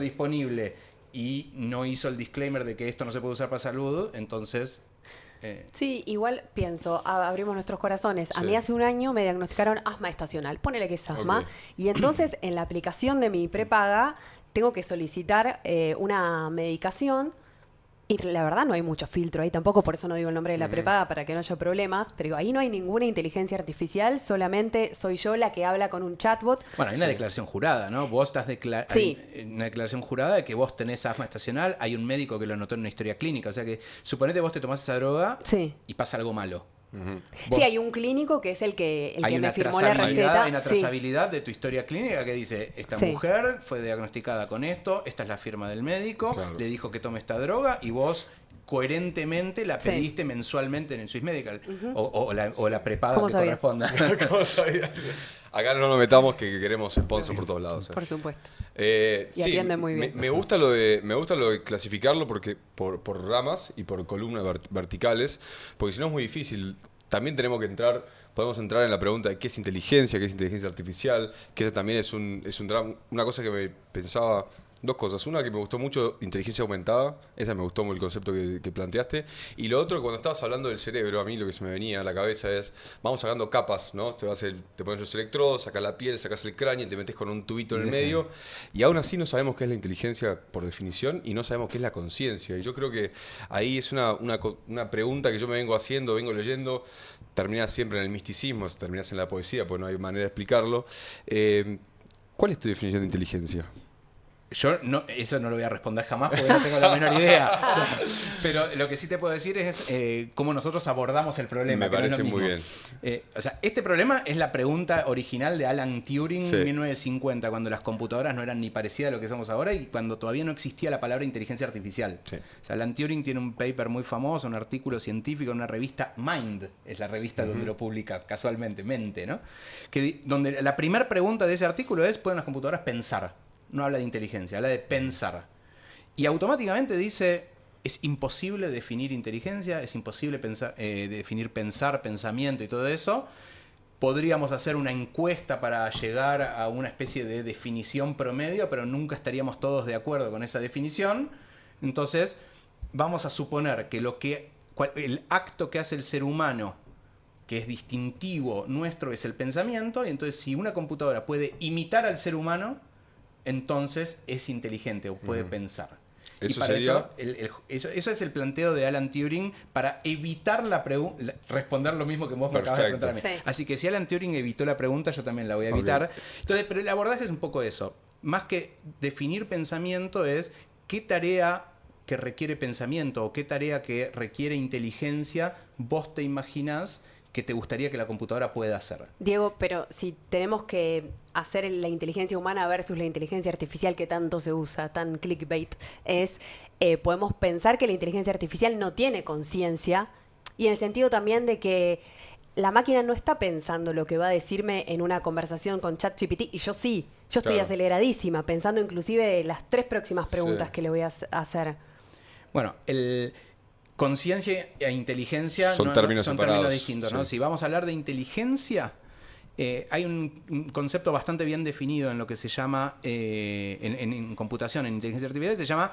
disponible y no hizo el disclaimer de que esto no se puede usar para salud, entonces... Sí, igual pienso, abrimos nuestros corazones. A mí hace un año me diagnosticaron asma estacional, ponele que es asma, y entonces en la aplicación de mi prepaga tengo que solicitar una medicación. Y la verdad no hay mucho filtro ahí tampoco, por eso no digo el nombre de la prepaga para que no haya problemas, pero ahí no hay ninguna inteligencia artificial, solamente soy yo la que habla con un chatbot. Bueno, hay una declaración jurada, ¿no? Vos estás hay una declaración jurada de que vos tenés asma estacional, hay un médico que lo anotó en una historia clínica, o sea que suponete vos te tomás esa droga y pasa algo malo. Sí, hay un clínico que es el que me firmó la receta. Hay una trazabilidad de tu historia clínica que dice, esta mujer fue diagnosticada con esto, esta es la firma del médico, le dijo que tome esta droga y vos coherentemente la pediste mensualmente en el Swiss Medical o la prepaga que corresponda. ¿Cómo sabías? Acá no nos metamos que queremos sponsor por todos lados. Por supuesto. Y atiende muy bien. Me gusta lo de clasificarlo porque por ramas y por columnas verticales, porque si no es muy difícil. También podemos entrar en la pregunta de qué es inteligencia artificial, que esa también es una cosa que me pensaba. Dos cosas. Una que me gustó mucho, inteligencia aumentada. Esa me gustó el concepto que planteaste. Y lo otro, cuando estabas hablando del cerebro, a mí lo que se me venía a la cabeza es, vamos sacando capas, ¿no? Te pones los electrodos, sacas la piel, sacas el cráneo, te metes con un tubito en el medio. Y aún así no sabemos qué es la inteligencia por definición y no sabemos qué es la conciencia. Y yo creo que ahí es una pregunta que yo me vengo leyendo. Terminás siempre en el misticismo, terminás en la poesía, porque no hay manera de explicarlo. ¿Cuál es tu definición de inteligencia? Yo eso no lo voy a responder jamás porque no tengo la menor idea. Pero lo que sí te puedo decir es cómo nosotros abordamos el problema. Me parece muy bien. Este problema es la pregunta original de Alan Turing en 1950, cuando las computadoras no eran ni parecidas a lo que somos ahora y cuando todavía no existía la palabra inteligencia artificial. Sí. Alan Turing tiene un paper muy famoso, un artículo científico en una revista, Mind, es la revista donde lo publica casualmente, Mente, ¿no? Donde la primera pregunta de ese artículo es, ¿pueden las computadoras pensar? No habla de inteligencia, habla de pensar. Y automáticamente dice, es imposible definir inteligencia, es imposible definir pensar, pensamiento y todo eso. Podríamos hacer una encuesta para llegar a una especie de definición promedio, pero nunca estaríamos todos de acuerdo con esa definición. Entonces, vamos a suponer que el acto que hace el ser humano, que es distintivo nuestro, es el pensamiento. Y entonces, si una computadora puede imitar al ser humano, entonces es inteligente o puede pensar. Eso y para sería... eso es el planteo de Alan Turing para evitar responder lo mismo que vos me acabas de preguntar a mí. Sí. Así que si Alan Turing evitó la pregunta, yo también la voy a evitar. Entonces, pero el abordaje es un poco eso. Más que definir pensamiento es qué tarea que requiere pensamiento o qué tarea que requiere inteligencia vos te imaginás que te gustaría que la computadora pueda hacer. Diego, pero si tenemos que hacer la inteligencia humana versus la inteligencia artificial que tanto se usa, tan clickbait, podemos pensar que la inteligencia artificial no tiene conciencia y en el sentido también de que la máquina no está pensando lo que va a decirme en una conversación con ChatGPT y yo sí. Yo estoy aceleradísima, pensando inclusive las 3 próximas preguntas que le voy a hacer. Bueno, conciencia e inteligencia son términos distintos, ¿no? Si vamos a hablar de inteligencia, hay un concepto bastante bien definido en lo que se llama, en computación, en inteligencia artificial, se llama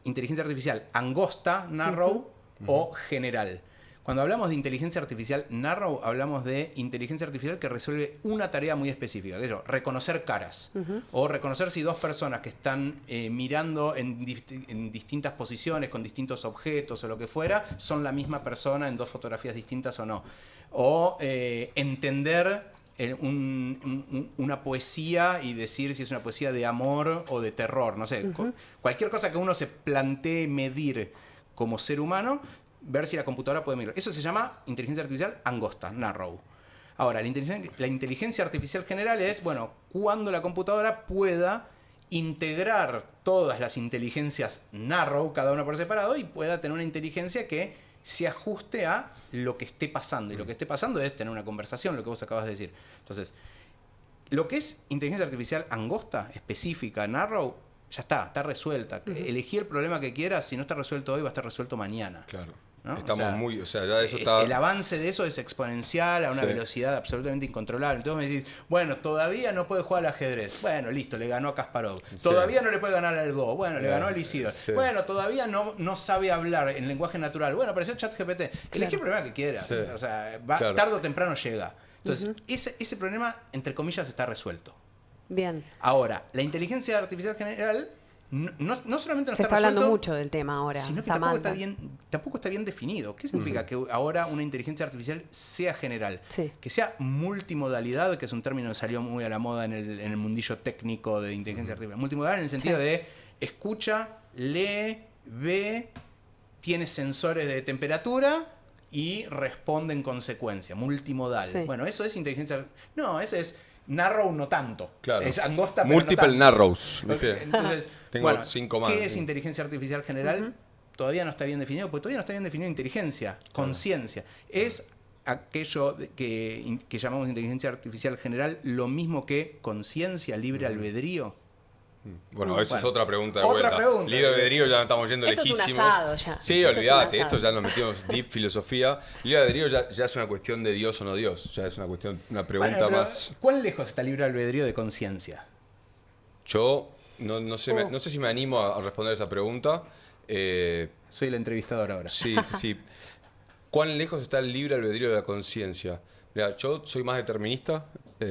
inteligencia artificial angosta, narrow o general. Cuando hablamos de inteligencia artificial narrow, hablamos de inteligencia artificial que resuelve una tarea muy específica, que es reconocer caras. O reconocer si 2 personas que están mirando en distintas posiciones, con distintos objetos o lo que fuera, son la misma persona en 2 fotografías distintas o no. O entender una poesía y decir si es una poesía de amor o de terror. No sé, cualquier cosa que uno se plantee medir como ser humano, ver si la computadora puede medirlo. Eso se llama inteligencia artificial angosta, narrow. Ahora, la inteligencia artificial general es, bueno, cuando la computadora pueda integrar todas las inteligencias narrow, cada una por separado, y pueda tener una inteligencia que se ajuste a lo que esté pasando. Y lo que esté pasando es tener una conversación, lo que vos acabas de decir. Entonces, lo que es inteligencia artificial angosta, específica, narrow, ya está resuelta. Elegí el problema que quieras, si no está resuelto hoy, va a estar resuelto mañana. Claro. ¿No? Estamos ya eso está... El avance de eso es exponencial a una velocidad absolutamente incontrolable. Entonces me decís, bueno, todavía no puede jugar al ajedrez. Bueno, listo, le ganó a Kasparov. Todavía no le puede ganar al Go. Bueno, le ganó a Isidore. Bueno, todavía no sabe hablar en lenguaje natural. Bueno, apareció ChatGPT. Elegí el problema que quieras. O sea, tarde o temprano llega. Entonces, ese problema, entre comillas, está resuelto. Bien. Ahora, la inteligencia artificial general no solamente no se está hablando resuelto, mucho del tema ahora, sino que tampoco está bien definido. ¿Qué significa que ahora una inteligencia artificial sea general? Que sea multimodalidad, que es un término que salió muy a la moda en el mundillo técnico de inteligencia artificial. Multimodal en el sentido de escucha, lee, ve, tiene sensores de temperatura y responde en consecuencia. Multimodal. Bueno, eso es inteligencia... No, ese es... Narrow no tanto. Claro. Es angosta, pero Multiple no tanto. narrows. ¿Viste? Entonces, tengo 5 más. ¿Qué es inteligencia artificial general? Todavía no está bien definido, porque todavía no está bien definido inteligencia, conciencia. Es aquello que llamamos inteligencia artificial general lo mismo que conciencia, libre albedrío. Bueno, esa es otra pregunta de otra vuelta. Pregunta. Libre albedrío ya estamos yendo esto lejísimos. Es un asado ya. Sí, olvídate, esto ya nos metimos deep filosofía. Libre albedrío ya es una cuestión de Dios o no Dios. Ya es una pregunta más. ¿Cuán lejos está libre albedrío de conciencia? Yo no sé si me animo a responder esa pregunta. Soy el entrevistador ahora. Sí. ¿Cuán lejos está el libre albedrío de la conciencia? Mira, yo soy más determinista.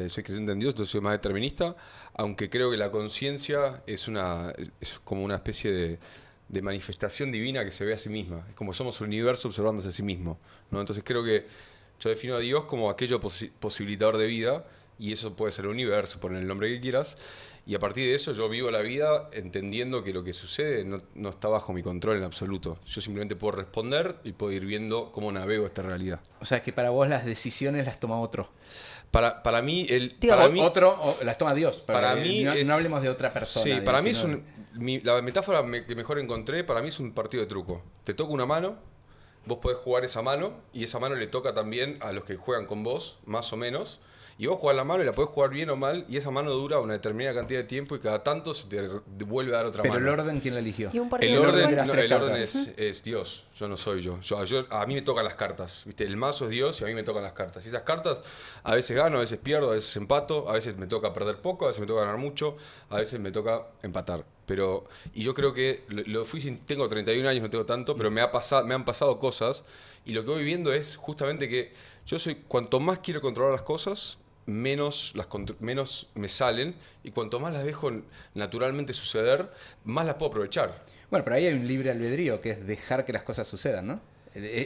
Soy creyente en Dios, entonces soy más determinista, aunque creo que la conciencia es como una especie de manifestación divina que se ve a sí misma. Es como somos un universo observándose a sí mismo, ¿no? Entonces creo que yo defino a Dios como aquello posibilitador de vida, y eso puede ser el universo, poner el nombre que quieras, y a partir de eso yo vivo la vida entendiendo que lo que sucede no está bajo mi control en absoluto. Yo simplemente puedo responder y puedo ir viendo cómo navego esta realidad. O sea, es que para vos las decisiones las toma otro. Para mí, otro las toma Dios. Para mí no hablemos de otra persona. Sí, para mí la metáfora que mejor encontré, para mí es un partido de truco. Te toca una mano, vos podés jugar esa mano, y esa mano le toca también a los que juegan con vos, más o menos. Y vos jugás la mano y la podés jugar bien o mal, y esa mano dura una determinada cantidad de tiempo y cada tanto se te vuelve a dar otra mano. Pero el orden, ¿quién la eligió? El orden es Dios, yo no soy yo. A mí me tocan las cartas, ¿viste? El mazo es Dios y a mí me tocan las cartas. Y esas cartas a veces gano, a veces pierdo, a veces empato, a veces me toca perder poco, a veces me toca ganar mucho, a veces me toca empatar. Y yo creo que tengo 31 años, no tengo tanto, pero me han pasado cosas, y lo que voy viendo es justamente que cuanto más quiero controlar las cosas, menos me salen, y cuanto más las dejo naturalmente suceder, más las puedo aprovechar. Bueno, pero ahí hay un libre albedrío, que es dejar que las cosas sucedan, ¿no?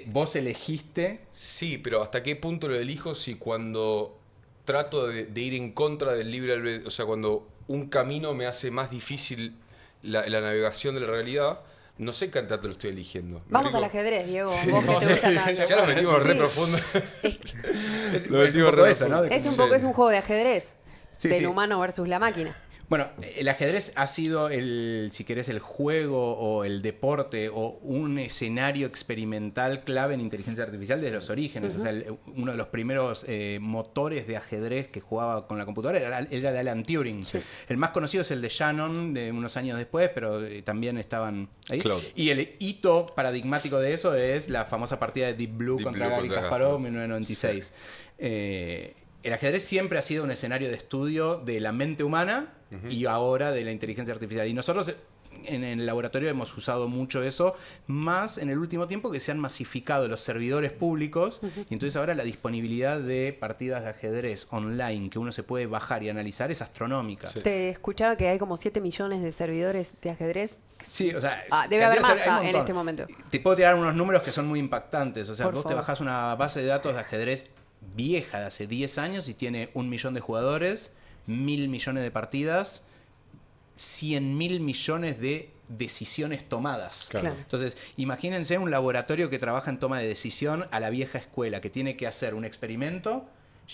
Vos elegiste... Sí, pero ¿hasta qué punto lo elijo si cuando trato de ir en contra del libre albedrío, o sea, cuando un camino me hace más difícil la navegación de la realidad? No sé qué tanto lo estoy eligiendo. Vamos al ajedrez, Diego. Vos que te gusta tanto. Ya lo metimos re profundo. Es un poco eso, ¿no? Es un juego de ajedrez. Del humano versus la máquina. Bueno, el ajedrez ha sido si querés, el juego o el deporte o un escenario experimental clave en inteligencia artificial desde los orígenes. O sea, uno de los primeros motores de ajedrez que jugaba con la computadora era de Alan Turing. Sí. El más conocido es el de Shannon, de unos años después, pero también estaban ahí. Claro. Y el hito paradigmático de eso es la famosa partida de Deep Blue contra Garry Kasparov en 1996. Sí. El ajedrez siempre ha sido un escenario de estudio de la mente humana y ahora de la inteligencia artificial. Y nosotros en el laboratorio hemos usado mucho eso, más en el último tiempo que se han masificado los servidores públicos y entonces ahora la disponibilidad de partidas de ajedrez online que uno se puede bajar y analizar es astronómica. Sí. Te escuchaba que hay como 7 millones de servidores de ajedrez. Sí, o sea, debe haber más en este momento. Te puedo tirar unos números que son muy impactantes. O sea, Por vos favor. te bajás una base de datos de ajedrez vieja de hace 10 años y tiene 1 millón de jugadores, 1.000 millones de partidas, 100.000 millones de decisiones tomadas. Claro. Entonces, imagínense un laboratorio que trabaja en toma de decisión a la vieja escuela, que tiene que hacer un experimento,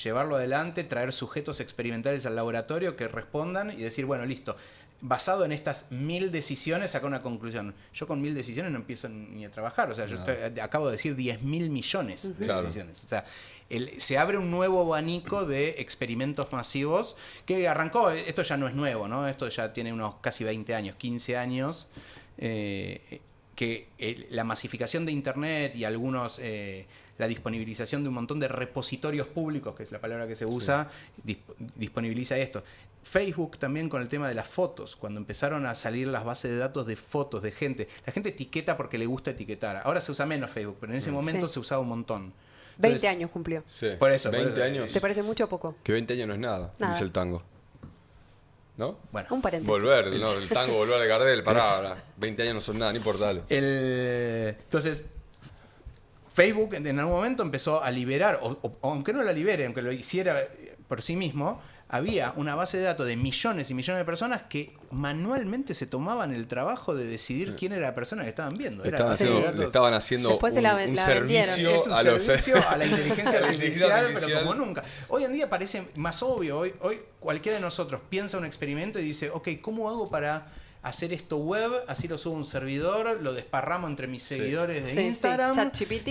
llevarlo adelante, traer sujetos experimentales al laboratorio que respondan y decir, bueno, listo. Basado en estas 1.000 decisiones, saca una conclusión. Yo con 1.000 decisiones no empiezo ni a trabajar. O sea, yo acabo de decir 10.000 millones de decisiones. O sea, se abre un nuevo abanico de experimentos masivos que arrancó. Esto ya no es nuevo, ¿no? Esto ya tiene unos casi 20 años, 15 años. Que la masificación de Internet y algunos... la disponibilización de un montón de repositorios públicos, que es la palabra que se usa, disponibiliza esto. Facebook también con el tema de las fotos, cuando empezaron a salir las bases de datos de fotos de gente. La gente etiqueta porque le gusta etiquetar. Ahora se usa menos Facebook, pero en ese momento se usaba un montón. 20 años cumplió. Sí. Por eso. 20 años. ¿Te parece mucho o poco? Que 20 años no es nada, dice el tango. ¿No? Bueno, un paréntesis. Volver, no, el tango, volver de Gardel, pará, 20 años no son nada, ni importalo. Entonces, Facebook en algún momento empezó a liberar, o aunque no la libere, aunque lo hiciera por sí mismo, había una base de datos de millones y millones de personas que manualmente se tomaban el trabajo de decidir quién era la persona que estaban viendo. Le estaban haciendo Después un servicio es un a servicio a la inteligencia artificial, pero artificial. como nunca. Hoy en día parece más obvio. Hoy cualquiera de nosotros piensa un experimento y dice, ok, ¿cómo hago para hacer esto web? Así lo subo a un servidor, lo desparramo entre mis seguidores de Instagram. ChatGPT.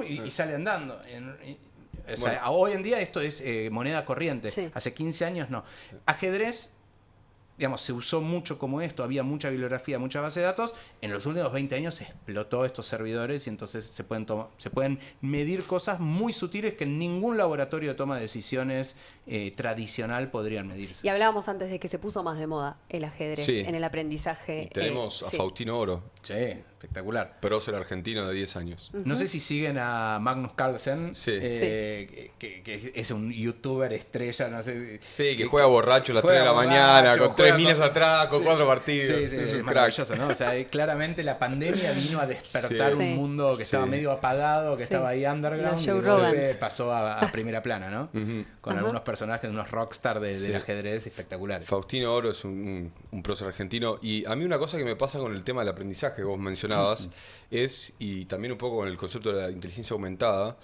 Y sale andando. O sea, hoy en día esto es moneda corriente. Sí. Hace 15 años no. Ajedrez, digamos, se usó mucho como esto, había mucha bibliografía, mucha base de datos. En los últimos 20 años se explotó estos servidores y entonces se pueden medir cosas muy sutiles que en ningún laboratorio de toma de decisiones tradicional podrían medirse. Y hablábamos antes de que se puso más de moda el ajedrez Sí. en el aprendizaje. Y tenemos a Faustino Oro, Sí, espectacular. prócer argentino de 10 años. No sé si siguen a Magnus Carlsen, Sí. que es un youtuber estrella, no sé. Sí, que juega borracho a las 3 de la mañana, con 3 miles atrás, con 4 partidos. Sí, Es es un crack. maravilloso, ¿no? O sea, claramente la pandemia vino a despertar Sí. un mundo que estaba medio apagado, que estaba ahí underground, Los y Joe de golpe Rogans. pasó a primera plana, ¿no? Con algunos personajes, unos rockstar del ajedrez espectaculares. Faustino Oro es un prócer argentino. Y a mí una cosa que me pasa con el tema del aprendizaje que vos mencionabas es, y también un poco con el concepto de la inteligencia aumentada,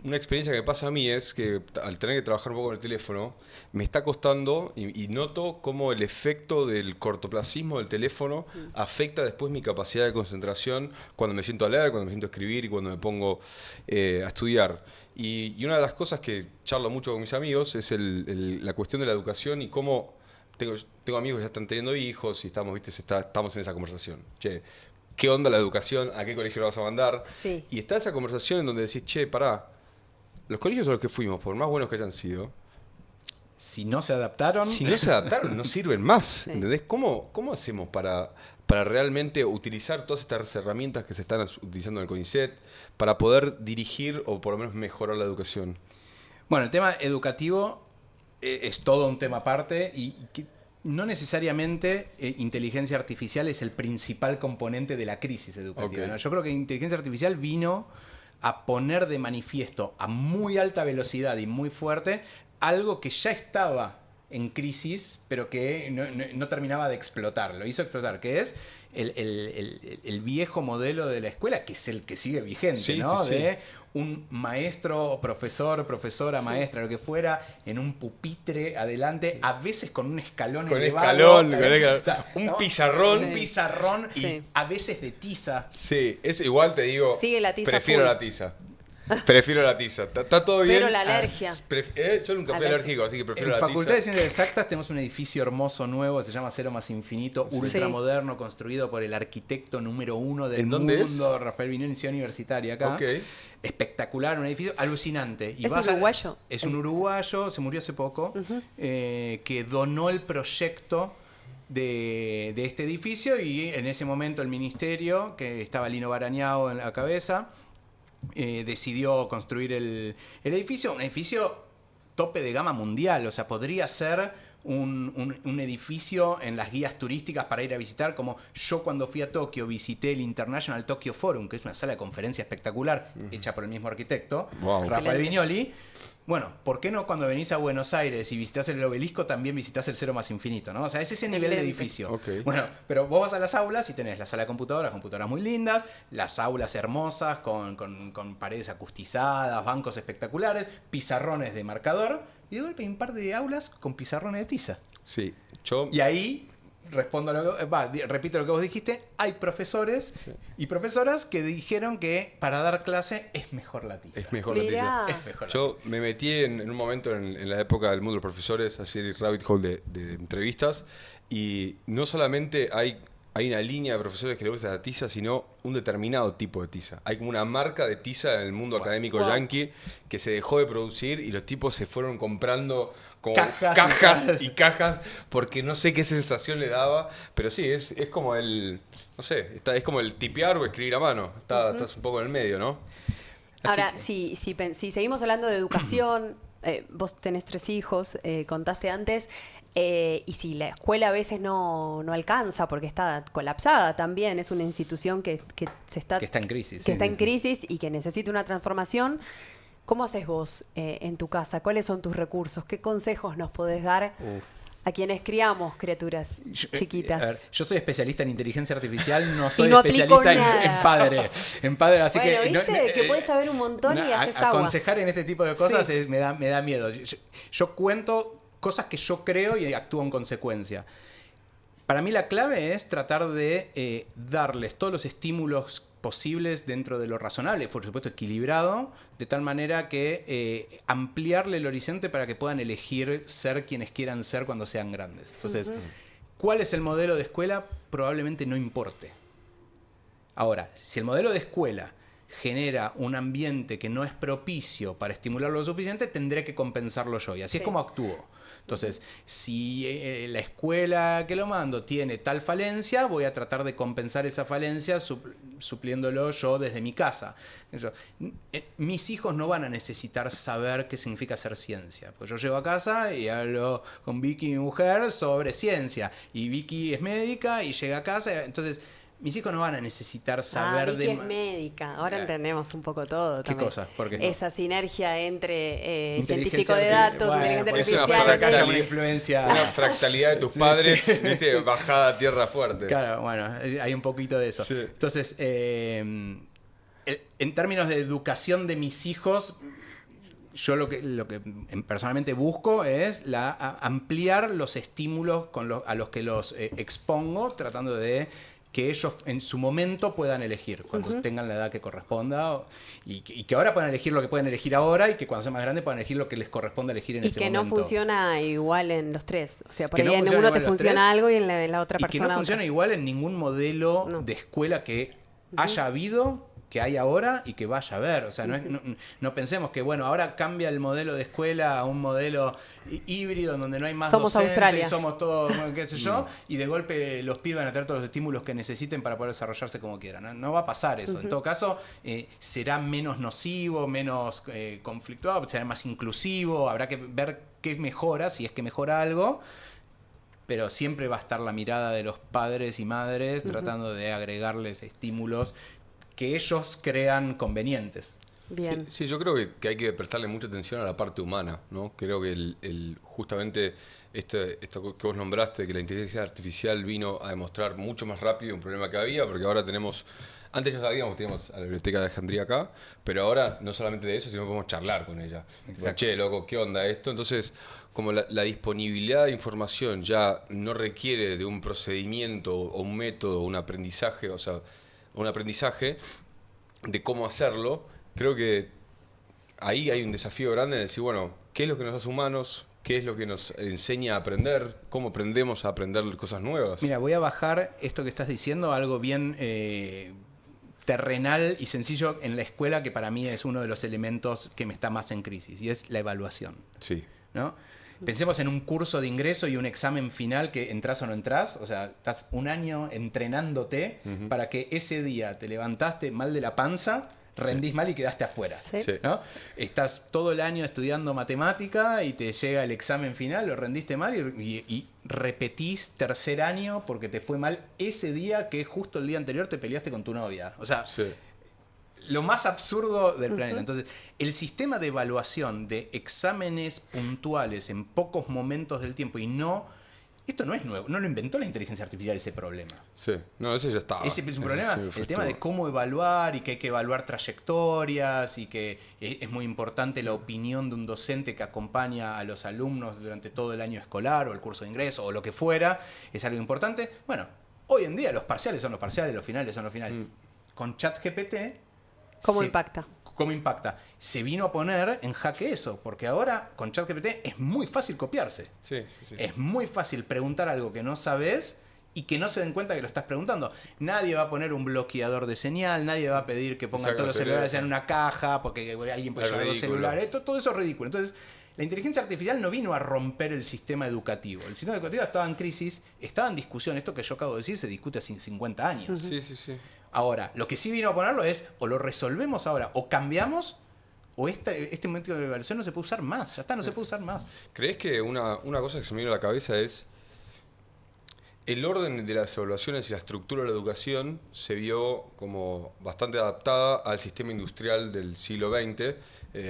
una experiencia que me pasa a mí es que al tener que trabajar un poco con el teléfono, me está costando y noto cómo el efecto del cortoplacismo del teléfono afecta después mi capacidad de concentración cuando me siento a leer, cuando me siento a escribir y cuando me pongo a estudiar. Y una de las cosas que charlo mucho con mis amigos es la cuestión de la educación y cómo tengo amigos que ya están teniendo hijos y estamos en esa conversación. Che, ¿qué onda la educación? ¿A qué colegio lo vas a mandar? Sí. Y está esa conversación en donde decís, che, pará, los colegios a los que fuimos, por más buenos que hayan sido, Si no se adaptaron... si no se adaptaron, no sirven más. Sí. ¿Entendés? ¿Cómo hacemos para realmente utilizar todas estas herramientas que se están utilizando en el CONICET para poder dirigir o por lo menos mejorar la educación? Bueno, el tema educativo es todo un tema aparte y que no necesariamente inteligencia artificial es el principal componente de la crisis educativa. Ok. ¿No? Yo creo que inteligencia artificial vino a poner de manifiesto a muy alta velocidad y muy fuerte algo que ya estaba en crisis, pero que no terminaba de explotar. Lo hizo explotar, que es el viejo modelo de la escuela, que es el que sigue vigente, Sí, ¿no? sí, sí. De un maestro, profesor, profesora, maestra, lo que fuera, en un pupitre adelante, a veces con un escalón Con elevado. escalón, o sea, un pizarrón. Un pizarrón Sí. y a veces de tiza. Sí, es igual te digo. Sigue la tiza Prefiero full. la tiza. Prefiero la tiza. ¿Está todo bien? Pero la alergia. Yo nunca fui alérgico, así que prefiero En la Facultad de tiza. Ciencias Exactas tenemos un edificio hermoso nuevo, se llama Cero más Infinito, ultramoderno, construido por el arquitecto número 1 del ¿En dónde mundo, Rafael Viñoly, Ciudad Universitaria acá. Ok. Espectacular, un edificio alucinante. Y ¿Es vas un uruguayo? Es un uruguayo, se murió hace poco, que donó el proyecto de este edificio, y en ese momento el ministerio, que estaba Lino Barañao en la cabeza, decidió construir el edificio, un edificio tope de gama mundial, o sea, podría ser un edificio en las guías turísticas para ir a visitar, como yo cuando fui a Tokio visité el International Tokyo Forum, que es una sala de conferencia espectacular, hecha por el mismo arquitecto, Wow. Rafael Excelente. Viñoly. Bueno, ¿por qué no cuando venís a Buenos Aires y visitas el Obelisco también visitas el Cero más Infinito, ¿no? O sea, es ese nivel de Excelente. edificio. Ok. Bueno, pero vos vas a las aulas y tenés la sala de computadoras muy lindas, las aulas hermosas con paredes acustizadas, bancos espectaculares, pizarrones de marcador, y de golpe hay un par de aulas con pizarrones de tiza. Sí, yo. Y ahí respondo repito lo que vos dijiste, hay profesores y profesoras que dijeron que para dar clase es mejor la tiza. Es mejor la Mirá. tiza. Es mejor la Yo me metí en un momento en la época del mundo de los profesores, así el rabbit hole de entrevistas, y no solamente hay una línea de profesores que le gusta la tiza, sino un determinado tipo de tiza. Hay como una marca de tiza en el mundo académico yankee que se dejó de producir y los tipos se fueron comprando como cajas y cajas porque no sé qué sensación le daba, pero sí, es como el, no sé, es como el tipear o escribir a mano. Estás un poco en el medio, ¿no? Ahora, si seguimos hablando de educación, vos tenés 3 hijos, contaste antes, y si la escuela a veces no alcanza porque está colapsada también, es una institución que está en crisis. que está en crisis y que necesita una transformación. ¿Cómo haces vos en tu casa? ¿Cuáles son tus recursos? ¿Qué consejos nos podés dar a quienes criamos criaturas chiquitas? A ver, yo soy especialista en inteligencia artificial, no soy no aplico especialista en nada. en padre, así Bueno, que ¿viste? Que puedes saber un montón y haces agua. aconsejar en este tipo de cosas Sí. me da miedo. Yo cuento cosas que yo creo y actúo en consecuencia. Para mí la clave es tratar de darles todos los estímulos posibles dentro de lo razonable, por supuesto equilibrado, de tal manera que ampliarle el horizonte para que puedan elegir ser quienes quieran ser cuando sean grandes. Entonces, ¿cuál es el modelo de escuela? Probablemente no importe. Ahora, si el modelo de escuela genera un ambiente que no es propicio para estimularlo lo suficiente, tendré que compensarlo yo. Y así es como actúo. Entonces, si la escuela que lo mando tiene tal falencia, voy a tratar de compensar esa falencia supliéndolo yo desde mi casa. Mis hijos no van a necesitar saber qué significa hacer ciencia. Pues yo llego a casa y hablo con Vicky, mi mujer, sobre ciencia. Y Vicky es médica y llega a casa. Entonces, mis hijos no van a necesitar saber Vicky es médica. Ahora entendemos un poco todo. ¿Qué también. cosa? ¿Por qué no? Esa sinergia entre Inteligencia científico de datos, bueno, inteligencia es una artificial. fractal- una influencia. Una fractalidad de tus padres, ¿viste? Bajada a tierra fuerte. Claro, bueno, hay un poquito de eso. Sí. Entonces, en términos de educación de mis hijos, yo lo que personalmente busco es ampliar los estímulos a los que los expongo, tratando de que ellos en su momento puedan elegir, cuando tengan la edad que corresponda, y que ahora puedan elegir lo que pueden elegir ahora, y que cuando sean más grandes puedan elegir lo que les corresponde elegir en Y ese que momento. no funciona igual en los 3. O sea, por Que ahí no en funciona uno igual te en los funciona 3, algo y en la otra y que persona no otra. funciona igual en ningún modelo No. de escuela que haya habido, que hay ahora y que vaya a haber. O sea, no pensemos que, bueno, ahora cambia el modelo de escuela a un modelo híbrido en donde no hay más Somos docentes, Australia. somos todos, bueno, qué sé yo, y de golpe los pibes van a tener todos los estímulos que necesiten para poder desarrollarse como quieran. No va a pasar eso. En todo caso, será menos nocivo, menos conflictuado, será más inclusivo, habrá que ver qué mejora, si es que mejora algo. Pero siempre va a estar la mirada de los padres y madres tratando de agregarles estímulos que ellos crean convenientes. Bien. Sí, yo creo que hay que prestarle mucha atención a la parte humana, ¿no? Creo que justamente esto que vos nombraste, que la inteligencia artificial vino a demostrar mucho más rápido un problema que había, porque ahora antes ya sabíamos, teníamos a la biblioteca de Alejandría acá, pero ahora no solamente de eso, sino que podemos charlar con ella. Tipo, che, loco, ¿qué onda esto? Entonces, como la disponibilidad de información ya no requiere de un procedimiento o un método, un aprendizaje, o sea, un aprendizaje de cómo hacerlo, creo que ahí hay un desafío grande de decir, bueno, ¿qué es lo que nos hace humanos? ¿Qué es lo que nos enseña a aprender? ¿Cómo aprendemos a aprender cosas nuevas? Mira, voy a bajar esto que estás diciendo a algo bien terrenal y sencillo en la escuela, que para mí es uno de los elementos que me está más en crisis, y es la evaluación. Sí. ¿No? Pensemos en un curso de ingreso y un examen final que entras o no entras. O sea, estás un año entrenándote para que ese día te levantaste mal de la panza, rendís mal y quedaste afuera. Sí. ¿No? Estás todo el año estudiando matemática y te llega el examen final, lo rendiste mal y repetís tercer año porque te fue mal ese día que justo el día anterior te peleaste con tu novia. O sea, lo más absurdo del planeta. Entonces, el sistema de evaluación de exámenes puntuales en pocos momentos del tiempo esto no es nuevo, no lo inventó la inteligencia artificial ese problema. Sí, no, ese ya estaba. Ese es un problema, el tema de cómo evaluar y que hay que evaluar trayectorias y que es muy importante la opinión de un docente que acompaña a los alumnos durante todo el año escolar o el curso de ingreso o lo que fuera, es algo importante. Bueno, hoy en día los parciales son los parciales, los finales son los finales. Con ChatGPT... ¿Cómo impacta? ¿Cómo impacta? Se vino a poner en jaque eso, porque ahora con ChatGPT es muy fácil copiarse. Sí. Es muy fácil preguntar algo que no sabes y que no se den cuenta que lo estás preguntando. Nadie va a poner un bloqueador de señal, nadie va a pedir que pongan todos los celulares en una caja porque alguien puede llevar los celulares. Todo eso es ridículo. Entonces, la inteligencia artificial no vino a romper el sistema educativo. El sistema educativo estaba en crisis, estaba en discusión. Esto que yo acabo de decir se discute hace 50 años. Sí. Ahora, lo que sí vino a ponerlo es, o lo resolvemos ahora, o cambiamos, o este método de evaluación no se puede usar más. Ya está, no se puede usar más. ¿Crees que una cosa que se me vino a la cabeza es el orden de las evaluaciones y la estructura de la educación se vio como bastante adaptada al sistema industrial del siglo XX,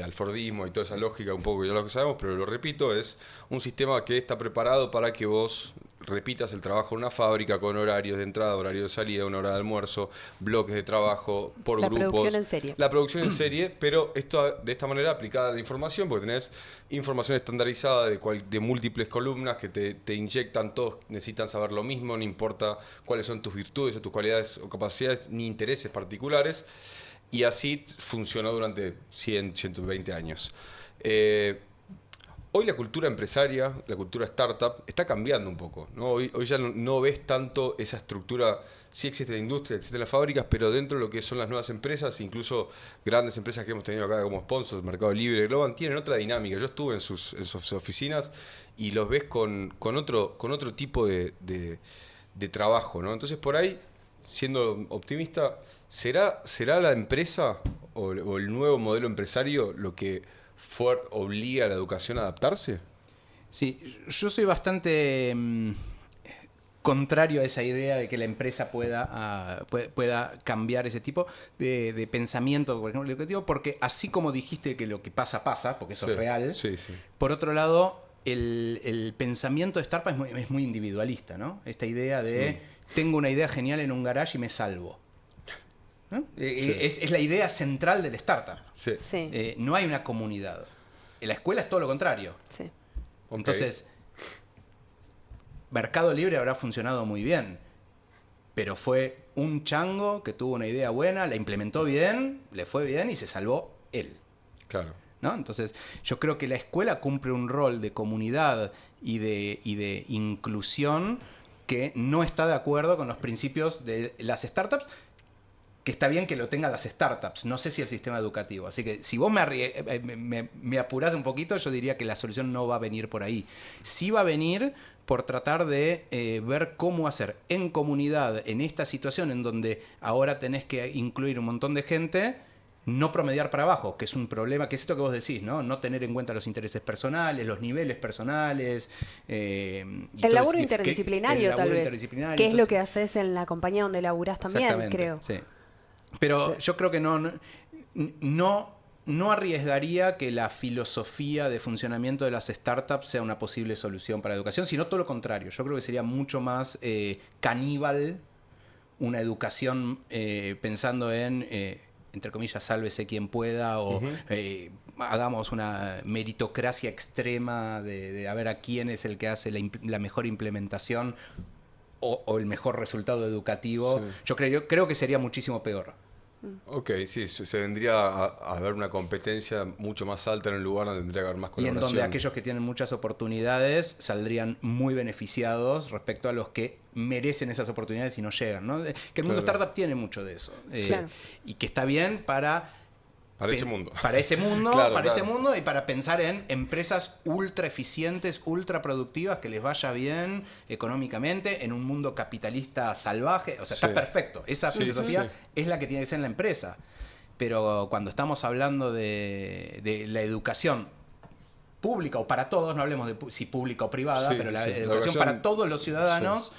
al Fordismo y toda esa lógica, un poco ya lo que sabemos, pero lo repito, es un sistema que está preparado para que vos repitas el trabajo en una fábrica con horarios de entrada, horario de salida, una hora de almuerzo, bloques de trabajo por grupos. La producción en serie. La producción en serie, pero esto de esta manera aplicada a la información, porque tenés información estandarizada de múltiples columnas que te inyectan, todos necesitan saber lo mismo, no importa cuáles son tus virtudes o tus cualidades o capacidades ni intereses particulares, y así funcionó durante 100, 120 años. Hoy la cultura empresaria, la cultura startup, está cambiando un poco, ¿no? Hoy ya no ves tanto esa estructura. Sí existe la industria, existen las fábricas, pero dentro de lo que son las nuevas empresas, incluso grandes empresas que hemos tenido acá como sponsors, Mercado Libre, Globan, tienen otra dinámica. Yo estuve en sus oficinas y los ves con otro tipo de trabajo, ¿no? Entonces, por ahí, siendo optimista, ¿será la empresa o el nuevo modelo empresario lo que obliga a la educación a adaptarse? Sí, yo soy bastante contrario a esa idea de que la empresa pueda cambiar ese tipo de pensamiento, por ejemplo, educativo, porque así como dijiste que lo que pasa, porque eso es real, por otro lado, el pensamiento de startup es muy individualista, ¿no? Esta idea de tengo una idea genial en un garage y me salvo. ¿No? Es la idea central del startup. No hay una comunidad. En la escuela es todo lo contrario. Sí. Entonces, Mercado Libre habrá funcionado muy bien, pero fue un chango que tuvo una idea buena, la implementó bien, le fue bien y se salvó él. Claro. ¿No? Entonces, yo creo que la escuela cumple un rol de comunidad y de inclusión que no está de acuerdo con los principios de las startups, que está bien que lo tengan las startups, no sé si el sistema educativo. Así que si vos me apurás un poquito, yo diría que la solución no va a venir por ahí. Sí va a venir por tratar de ver cómo hacer en comunidad, en esta situación en donde ahora tenés que incluir un montón de gente, no promediar para abajo, que es un problema, que es esto que vos decís, ¿no? No tener en cuenta los intereses personales, los niveles personales. El laburo interdisciplinario, tal vez. Que es lo que haces en la compañía donde laburás también, creo. Sí. Pero yo creo que no no arriesgaría que la filosofía de funcionamiento de las startups sea una posible solución para la educación, sino todo lo contrario. Yo creo que sería mucho más caníbal una educación pensando en, entre comillas, sálvese quien pueda, o hagamos una meritocracia extrema de a ver a quién es el que hace la mejor implementación o el mejor resultado educativo. Sí. Yo creo que sería muchísimo peor. Ok, sí, se vendría a ver una competencia mucho más alta en el lugar donde tendría que haber más colaboración. Y en donde aquellos que tienen muchas oportunidades saldrían muy beneficiados respecto a los que merecen esas oportunidades y no llegan, ¿no? Que el mundo startup tiene mucho de eso. Claro. Y que está bien para ese mundo. Para ese mundo, claro, ese mundo, y para pensar en empresas ultra eficientes, ultra productivas, que les vaya bien económicamente en un mundo capitalista salvaje. O sea, está perfecto. Esa filosofía es la que tiene que ser en la empresa. Pero cuando estamos hablando de la educación pública o para todos, no hablemos de si pública o privada, pero la educación para todos los ciudadanos,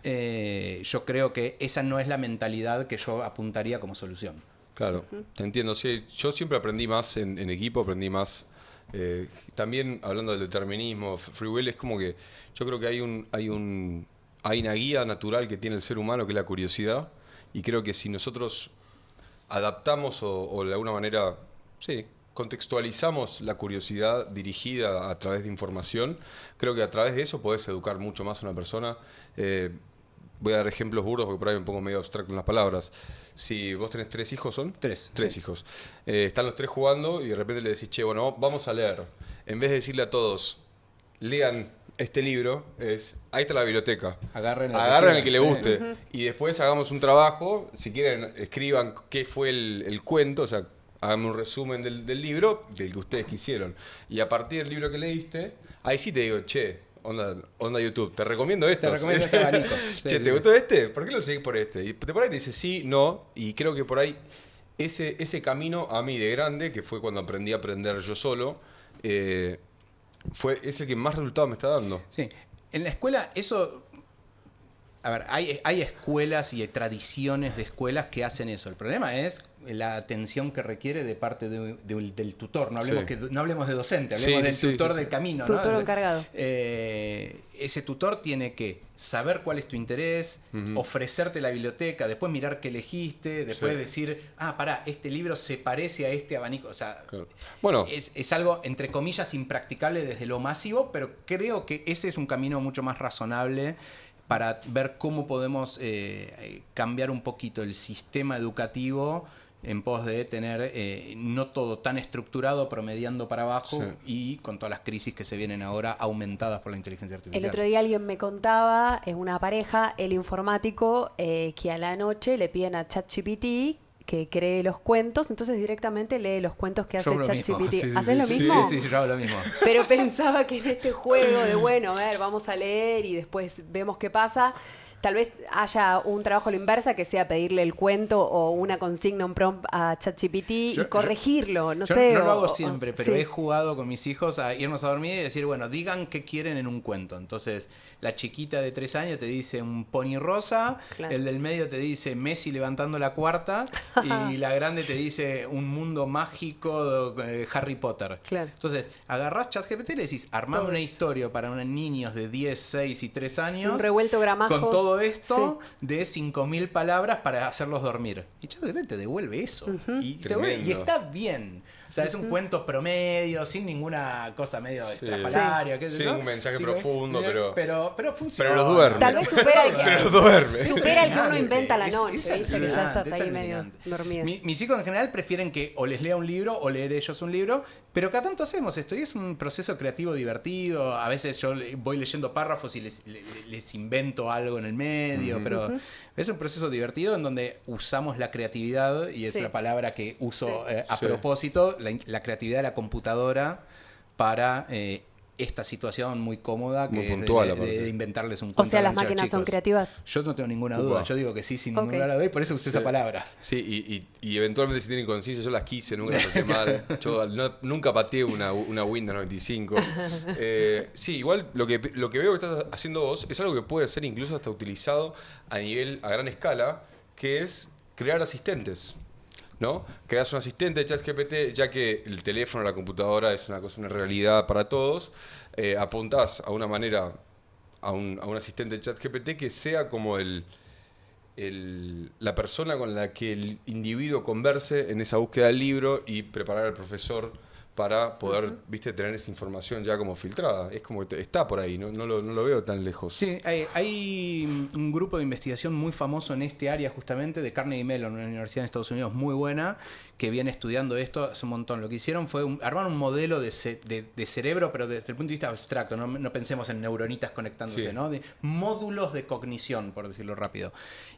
yo creo que esa no es la mentalidad que yo apuntaría como solución. Claro, te entiendo. Sí, yo siempre aprendí más en equipo, aprendí más. También hablando del determinismo, free will, es como que yo creo que hay una guía natural que tiene el ser humano, que es la curiosidad. Y creo que si nosotros adaptamos o de alguna manera, contextualizamos la curiosidad dirigida a través de información, creo que a través de eso podés educar mucho más a una persona. Voy a dar ejemplos burdos porque por ahí me pongo medio abstracto en las palabras. Si vos tenés 3 hijos, ¿son? 3 hijos. Están los 3 jugando y de repente le decís, che, bueno, vamos a leer. En vez de decirle a todos, lean este libro, ahí está la biblioteca. Agarren el que le guste. Y después hagamos un trabajo, si quieren, escriban qué fue el cuento, o sea, háganme un resumen del libro, del que ustedes quisieron. Y a partir del libro que leíste, ahí sí te digo, che, Onda YouTube, te recomiendo esto. Te recomiendo este abanico. Che, ¿te gustó este? ¿Por qué lo seguís por este? Y por ahí te dice sí, no, y creo que por ahí ese camino a mí de grande, que fue cuando aprendí a aprender yo solo, es el que más resultados me está dando. Sí, en la escuela eso... A ver, hay escuelas y hay tradiciones de escuelas que hacen eso. El problema es la atención que requiere de parte del tutor. No hablemos de docente, hablemos del tutor del camino. Tutor ¿no? encargado. Ese tutor tiene que saber cuál es tu interés, ofrecerte la biblioteca, después mirar qué elegiste, después decir, pará, este libro se parece a este abanico. O sea, bueno, es algo, entre comillas, impracticable desde lo masivo, pero creo que ese es un camino mucho más razonable para ver cómo podemos cambiar un poquito el sistema educativo en pos de tener no todo tan estructurado, promediando para abajo y con todas las crisis que se vienen ahora aumentadas por la inteligencia artificial. El otro día alguien me contaba, es una pareja, el informático, que a la noche le piden a ChatGPT que cree los cuentos, entonces directamente lee los cuentos que hace ChatGPT. ¿Haces lo mismo? Sí, yo hago lo mismo. Pero pensaba que en este juego de, bueno, a ver, vamos a leer y después vemos qué pasa, tal vez haya un trabajo a la inversa que sea pedirle el cuento o una consigna, un prompt a ChatGPT y corregirlo, no sé. No lo hago siempre, pero he jugado con mis hijos a irnos a dormir y decir, bueno, digan qué quieren en un cuento. Entonces, la chiquita de 3 años te dice un pony rosa, el del medio te dice Messi levantando la cuarta y la grande te dice un mundo mágico de Harry Potter. Claro. Entonces, agarrás ChatGPT y le decís, armame una historia para unos niños de 10, 6 y 3 años. Un revuelto gramajo. Con todo esto de 5.000 palabras para hacerlos dormir. Y ChatGPT te devuelve eso. Y está bien. O sea, es un cuento promedio, sin ninguna cosa medio estrafalaria. Sin un mensaje profundo, pero funciona. Pero lo duerme. Tal vez supera el que, pero duerme. Supera el que uno inventa la noche, ¿viste? Que ya estás ahí medio dormido. Mis hijos en general prefieren que o les lea un libro o leer ellos un libro, pero cada tanto hacemos esto y es un proceso creativo divertido. A veces yo voy leyendo párrafos y les invento algo en el medio, pero es un proceso divertido en donde usamos la creatividad, y es la palabra que uso a propósito, la creatividad de la computadora para esta situación muy cómoda, muy que puntual, es de inventarles un cuento. O sea, las máquinas chicos son creativas. Yo no tengo ninguna duda. Yo digo que sí, sin ninguna duda, y por eso usé esa palabra. Sí, y eventualmente si tienen conciencia, yo las quise, nunca las traté mal. Yo nunca pateé una Windows 95. Sí, igual lo que veo que estás haciendo vos es algo que puede ser incluso hasta utilizado a gran escala, que es crear asistentes. ¿no? Creas un asistente de ChatGPT, ya que el teléfono, la computadora es una realidad para todos. Apuntás a una manera, a un asistente de ChatGPT que sea como la persona con la que el individuo converse en esa búsqueda del libro y preparar al profesor para poder, viste, tener esa información ya como filtrada. Es como que está por ahí, no lo veo tan lejos. Sí, hay un grupo de investigación muy famoso en este área justamente de Carnegie Mellon, una universidad en Estados Unidos muy buena, que viene estudiando esto hace un montón. Lo que hicieron fue armar un modelo de cerebro, pero desde el punto de vista abstracto, no pensemos en neuronitas conectándose, Sí. ¿no? De módulos de cognición, por decirlo rápido.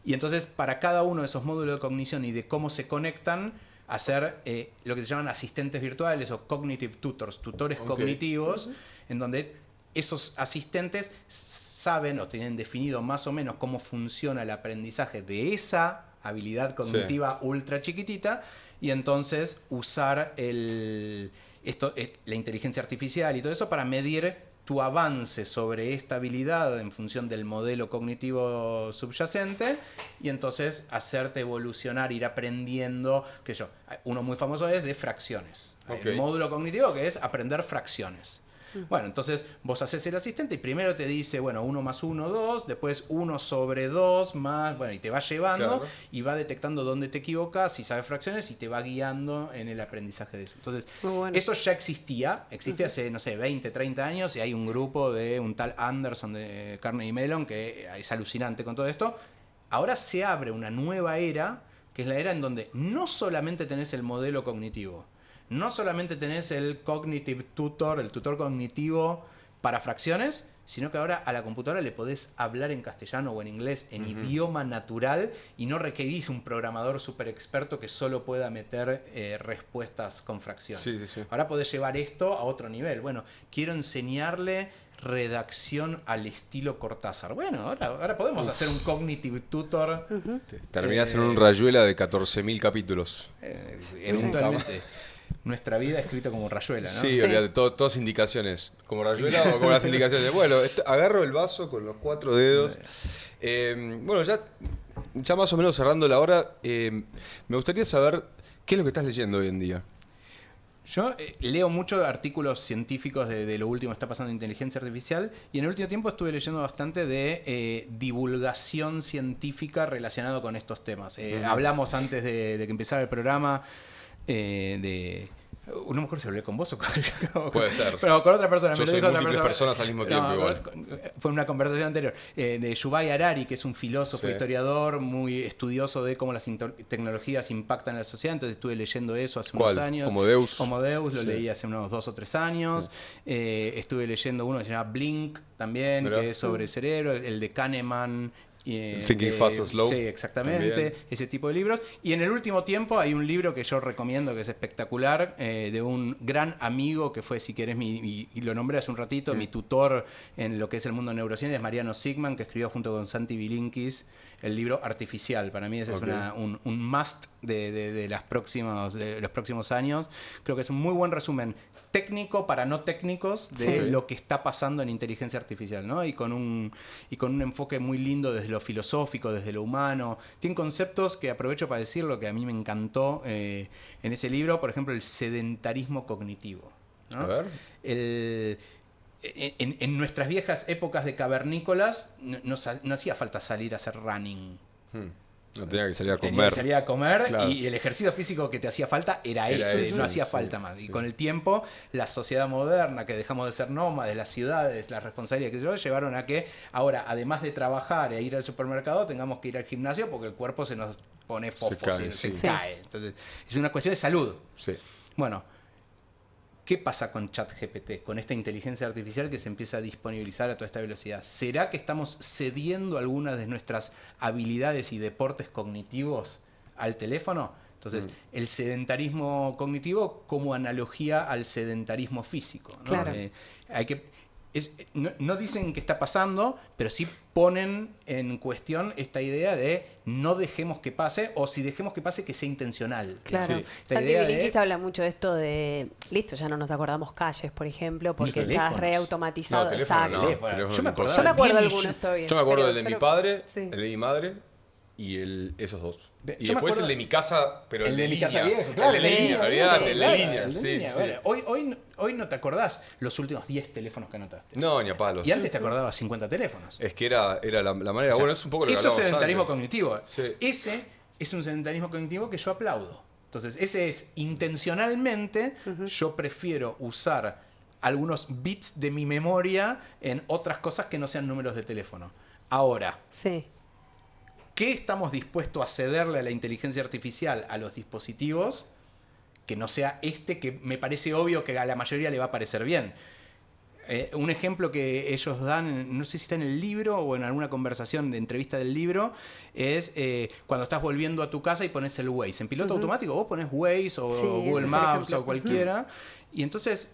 Y entonces, para cada uno de esos módulos de cognición y de cómo se conectan, hacer lo que se llaman asistentes virtuales o cognitive tutors, tutores cognitivos, en donde esos asistentes saben o tienen definido más o menos cómo funciona el aprendizaje de esa habilidad cognitiva ultra chiquitita, y entonces usar la inteligencia artificial y todo eso para medir tu avance sobre esta habilidad en función del modelo cognitivo subyacente, y entonces hacerte evolucionar, ir aprendiendo, qué sé yo. Uno muy famoso es de fracciones. El módulo cognitivo, que es aprender fracciones. Bueno, entonces vos haces el asistente y primero te dice, bueno, 1 más 1, 2, después 1 sobre 2 más, bueno, y te va llevando y va detectando dónde te equivocas, si sabes fracciones, y te va guiando en el aprendizaje de eso. Entonces, eso ya existía hace, no sé, 20, 30 años, y hay un grupo de un tal Anderson de Carnegie Mellon que es alucinante con todo esto. Ahora se abre una nueva era, que es la era en donde no solamente tenés el modelo cognitivo, no solamente tenés el cognitive tutor, el tutor cognitivo para fracciones, sino que ahora a la computadora le podés hablar en castellano o en inglés, en idioma natural, y no requerís un programador súper experto que solo pueda meter respuestas con fracciones. Sí. Ahora podés llevar esto a otro nivel. Bueno, quiero enseñarle redacción al estilo Cortázar. Bueno, ahora podemos hacer un cognitive tutor. Terminás en un Rayuela de 14.000 capítulos. Eventualmente. Nuestra vida escrita como Rayuela, ¿no? Sí, olvídate, todas indicaciones. ¿Como Rayuela o como las indicaciones? Bueno, agarro el vaso con los 4 dedos. Bueno, ya más o menos cerrando la hora, me gustaría saber qué es lo que estás leyendo hoy en día. Yo leo muchos artículos científicos de lo último que está pasando en inteligencia artificial, y en el último tiempo estuve leyendo bastante de divulgación científica relacionado con estos temas. Hablamos antes de que empezara el programa no me acuerdo si hablé con vos o con... Puede ser. Pero con otra persona. Yo me lo soy dijo otra múltiples persona. personas al mismo tiempo igual. Fue una conversación anterior. De Yuval Harari, que es un filósofo, historiador, muy estudioso de cómo las tecnologías impactan en la sociedad. Entonces estuve leyendo eso hace unos años. Homo Deus. Lo leí hace unos 2 o 3 años. Estuve leyendo uno que se llama Blink también, que es sobre el cerebro. El de Kahneman. Thinking Fast and Slow. Sí, exactamente. También. Ese tipo de libros. Y en el último tiempo hay un libro que yo recomiendo, que es espectacular, de un gran amigo que fue, si querés, y lo nombré hace un ratito, mi tutor en lo que es el mundo de neurociencia, es Mariano Sigman, que escribió junto con Santi Bilinkis el libro Artificial. Para mí ese es un must de los próximos años. Creo que es un muy buen resumen técnico para no técnicos de lo que está pasando en inteligencia artificial, ¿no? Y con un enfoque muy lindo desde lo filosófico, desde lo humano. Tiene conceptos que aprovecho para decirlo, que a mí me encantó en ese libro. Por ejemplo, el sedentarismo cognitivo, ¿no? A ver. En nuestras viejas épocas de cavernícolas no hacía falta salir a hacer running. No tenía que salir a comer. Tenía que salir a comer, claro. Y el ejercicio físico que te hacía falta era ese, no hacía falta más. Y con el tiempo, la sociedad moderna, que dejamos de ser nómades, las ciudades, las responsabilidades que llevaron a que ahora, además de trabajar e ir al supermercado, tengamos que ir al gimnasio porque el cuerpo se nos pone fofo, se cae. Entonces, es una cuestión de salud. Sí. Bueno, ¿qué pasa con ChatGPT, con esta inteligencia artificial que se empieza a disponibilizar a toda esta velocidad? ¿Será que estamos cediendo algunas de nuestras habilidades y deportes cognitivos al teléfono? Entonces, el sedentarismo cognitivo como analogía al sedentarismo físico, ¿no? Claro. No dicen qué está pasando, pero sí ponen en cuestión esta idea de no dejemos que pase, o si dejemos que pase, que sea intencional. Claro. Sí. Santi Bilinkis habla mucho de esto de, listo, ya no nos acordamos calles, por ejemplo, porque está reautomatizado. No, teléfono, Exacto. teléfono Yo me acuerdo de algunos, estoy bien. Yo me acuerdo Pero del de mi solo- padre, Sí. el de mi madre, y esos dos. Y Yo me después acuerdo- el de mi casa, pero El de mi línea. casa viejo, claro. El de Sí, línea, olvídate, el de Claro, línea. el de Sí, línea, sí. bueno. Hoy no te acordás los últimos 10 teléfonos que anotaste. No, ni a palos. Y antes te acordabas 50 teléfonos. Es que era la manera. O sea, Bueno, es un poco lo que eso es hablábamos sedentarismo antes. cognitivo. Sí. Ese es un sedentarismo cognitivo que yo aplaudo. Entonces, ese es intencionalmente, yo prefiero usar algunos bits de mi memoria en otras cosas que no sean números de teléfono. Ahora, Sí. ¿qué estamos dispuestos a cederle a la inteligencia artificial a los dispositivos que no sea que me parece obvio que a la mayoría le va a parecer bien? Un ejemplo que ellos dan, no sé si está en el libro o en alguna conversación de entrevista del libro, es cuando estás volviendo a tu casa y pones el Waze. En piloto automático vos pones Waze o Sí, ese Google es el Maps ejemplo. o cualquiera, y entonces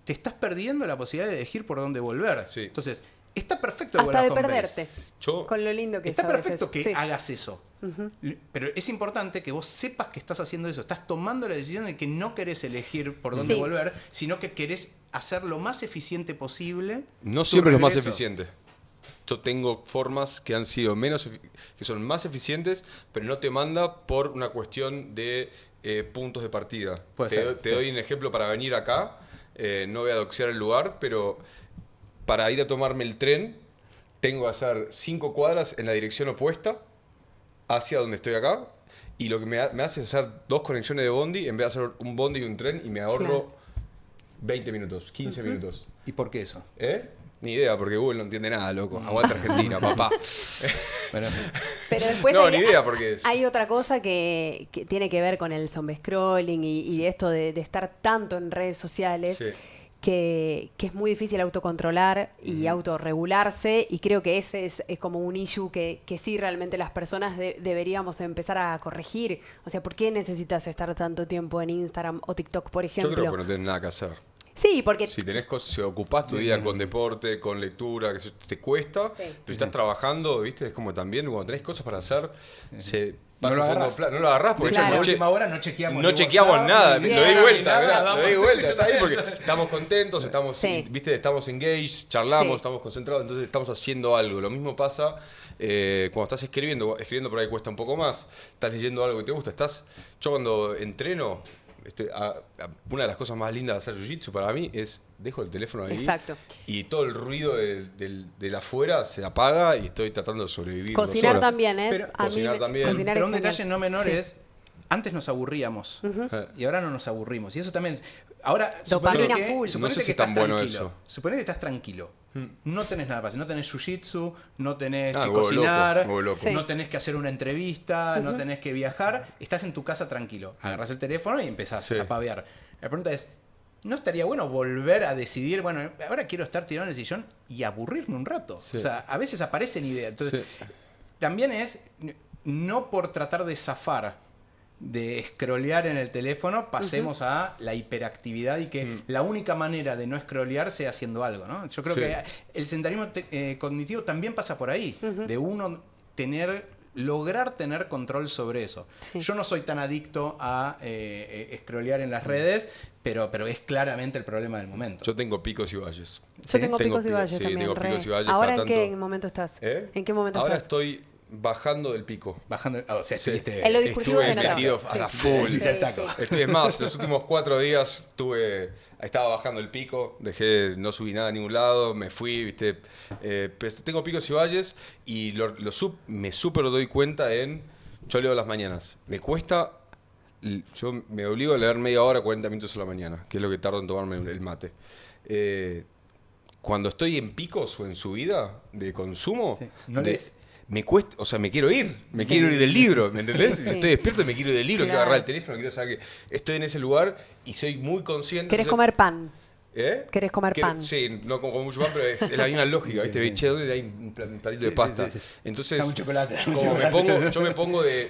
te estás perdiendo la posibilidad de elegir por dónde volver. Sí. Entonces, está perfecto el Hasta de Vodafone perderte. Base. Yo, Con lo lindo que Está es a veces. perfecto que Sí. hagas eso. Pero es importante que vos sepas que estás haciendo eso. Estás tomando la decisión de que no querés elegir por dónde Sí. volver, sino que querés hacer lo más eficiente posible. no tu siempre es lo más regreso. eficiente. Yo tengo formas que han sido que son más eficientes, pero no te manda por una cuestión de puntos de partida. Puede Te ser, te sí. doy un ejemplo para venir acá. No voy a doxear el lugar, pero para ir a tomarme el tren, tengo que hacer 5 cuadras en la dirección opuesta hacia donde estoy acá. Y lo que me hace es hacer 2 conexiones de bondi en vez de hacer un bondi y un tren, y me ahorro Claro. 20 minutos, 15 minutos. ¿Y por qué eso? Ni idea, porque Google no entiende nada, loco. Aguanta Argentina, papá. Bueno, Pero después No, hay, ni idea, porque es... hay otra cosa que tiene que ver con el scrolling y esto de estar tanto en redes sociales. Sí. Que es muy difícil autocontrolar y autorregularse, y creo que ese es como un issue que sí realmente las personas deberíamos empezar a corregir. O sea, ¿por qué necesitas estar tanto tiempo en Instagram o TikTok, por Yo ejemplo? creo que no tenés nada que hacer. Sí, porque Si tenés cosas, si ocupás tu día con deporte, con lectura, que te cuesta, Sí. pero si estás trabajando, ¿viste? Es como también cuando tenés cosas para hacer, se pasa lo haciendo agarrás. no lo agarrás porque Claro. en la no, última hora no chequeamos. no ni chequeamos WhatsApp, nada, ni lo nada, doy ni vuelta, nada, mirá, lo vamos, doy sí, vuelta, sí, está ahí sí, porque sí. estamos contentos, estamos, Sí. ¿viste? Estamos engaged, charlamos, Sí. estamos concentrados, entonces estamos haciendo algo. Lo mismo pasa cuando estás escribiendo por ahí cuesta un poco más, estás leyendo algo que te gusta, yo cuando entreno, una de las cosas más lindas de hacer jiu-jitsu para mí es dejo el teléfono ahí. Exacto. Y todo el ruido del afuera se apaga y estoy tratando de sobrevivir. cocinar 2 horas. también, ¿eh? Pero- A mí Cocinar también. cocinar Pero es un genial. detalle no menor Sí. es, antes nos aburríamos y ahora no nos aburrimos. Y eso también... Ahora, Dopamina suponete full. No sé suponete si que es tan estás bueno tranquilo. eso. Suponete que estás tranquilo. No tenés nada para hacer. No tenés jiu-jitsu, no tenés Ah, que huevo cocinar, loco, huevo loco. Sí. no tenés que hacer una entrevista, no tenés que viajar. Estás en tu casa tranquilo. Agarrás el teléfono y empezás Sí. a pavear. La pregunta es, ¿no estaría bueno volver a decidir, bueno, ahora quiero estar tirado en el sillón y aburrirme un rato? Sí. O sea, a veces aparecen ideas. Entonces, Sí. también es, no por tratar de zafar, de scrollear en el teléfono, pasemos a la hiperactividad y que la única manera de no scrollear sea haciendo algo, ¿no? Yo creo Sí. que el sedentarismo cognitivo también pasa por ahí, de uno lograr tener control sobre eso. Sí. Yo no soy tan adicto a scrollear en las redes, pero es claramente el problema del momento. Yo tengo picos y valles. Yo tengo picos y picos, valles sí, también. tengo re. picos y valles ¿Ahora cada en qué tanto. momento estás? ¿Eh? ¿En qué momento Ahora estás? estoy bajando del pico. Bajando, o sea, Sí. estuviste- En lo discursivo Estuve se nota. metido a la Sí. full. Sí, Te ataco. sí. Es más, los últimos 4 días estaba bajando el pico, no subí nada a ningún lado, me fui, ¿viste? Pero tengo picos y valles y me súper doy cuenta yo leo las mañanas. Me cuesta, yo me obligo a leer media hora, 40 minutos a la mañana, que es lo que tardo en tomarme el mate. Cuando estoy en picos o en subida de consumo, Sí, no lees. me cuesta, o sea, me quiero ir del libro, ¿me entendés? Sí. Estoy despierto y me quiero ir del libro, quiero Claro. agarrar el teléfono, quiero saber que estoy en ese lugar y soy muy consciente. ¿Querés entonces- comer pan? ¿Eh? ¿Querés comer pan? Sí, no como mucho pan, pero es la misma lógica, ¿viste? Che, ¿dónde hay un platito de Sí, pasta? sí, sí. Entonces, Dame un chocolate, dame un como chocolate. yo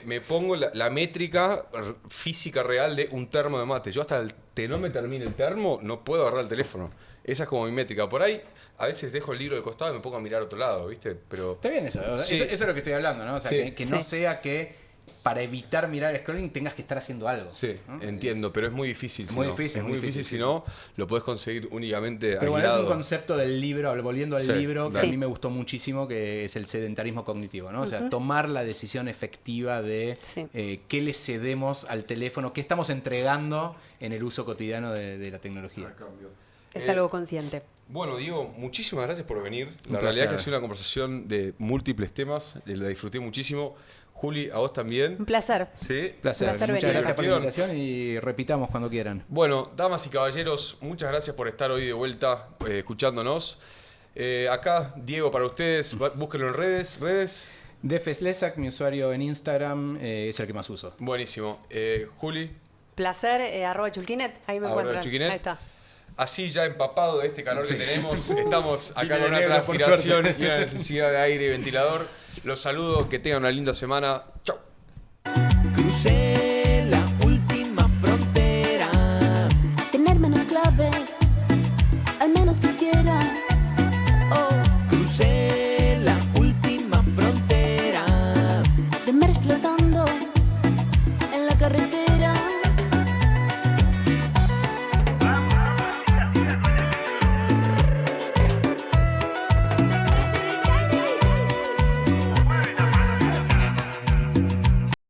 me pongo la métrica física real de un termo de mate. Yo hasta que no me termine el termo, no puedo agarrar el teléfono. Esa es como mi métrica. Por ahí, a veces dejo el libro de costado y me pongo a mirar a otro lado, ¿viste? Pero Está bien eso. Sí. Eso es lo que estoy hablando, ¿no? O sea, Sí. que no Sí. sea que para evitar mirar el scrolling tengas que estar haciendo algo. Sí, ¿no? entiendo, pero es muy difícil. Es muy difícil, si no, lo puedes conseguir únicamente pero bueno, aislado. es un concepto del libro, volviendo al libro, que a Sí. mí me gustó muchísimo, que es el sedentarismo cognitivo, ¿no? O sea, tomar la decisión efectiva de qué le cedemos al teléfono, qué estamos entregando en el uso cotidiano de la tecnología. Es algo consciente. Bueno, Diego, muchísimas gracias por venir. Un La realidad placer. es que ha sido una conversación de múltiples temas, la disfruté muchísimo. Juli, a vos también. Un placer. Sí. Placer. Placer Muchas venir. gracias por la Divirtieron. invitación y repitamos cuando quieran. Bueno, damas y caballeros, muchas gracias por estar hoy de vuelta escuchándonos. Acá, Diego, para ustedes, búsquenlo en redes. Defeslesac, mi usuario en Instagram, es el que más uso. Buenísimo. Juli, Placer, @chulkinet, ahí me Arroba encuentran. Chulkinet. Ahí está. así ya empapado de este calor que tenemos, estamos acá Vine con de una negro, por transpiración suerte. y una necesidad de aire y ventilador. Los saludo, que tengan una linda semana. Chau. Crucé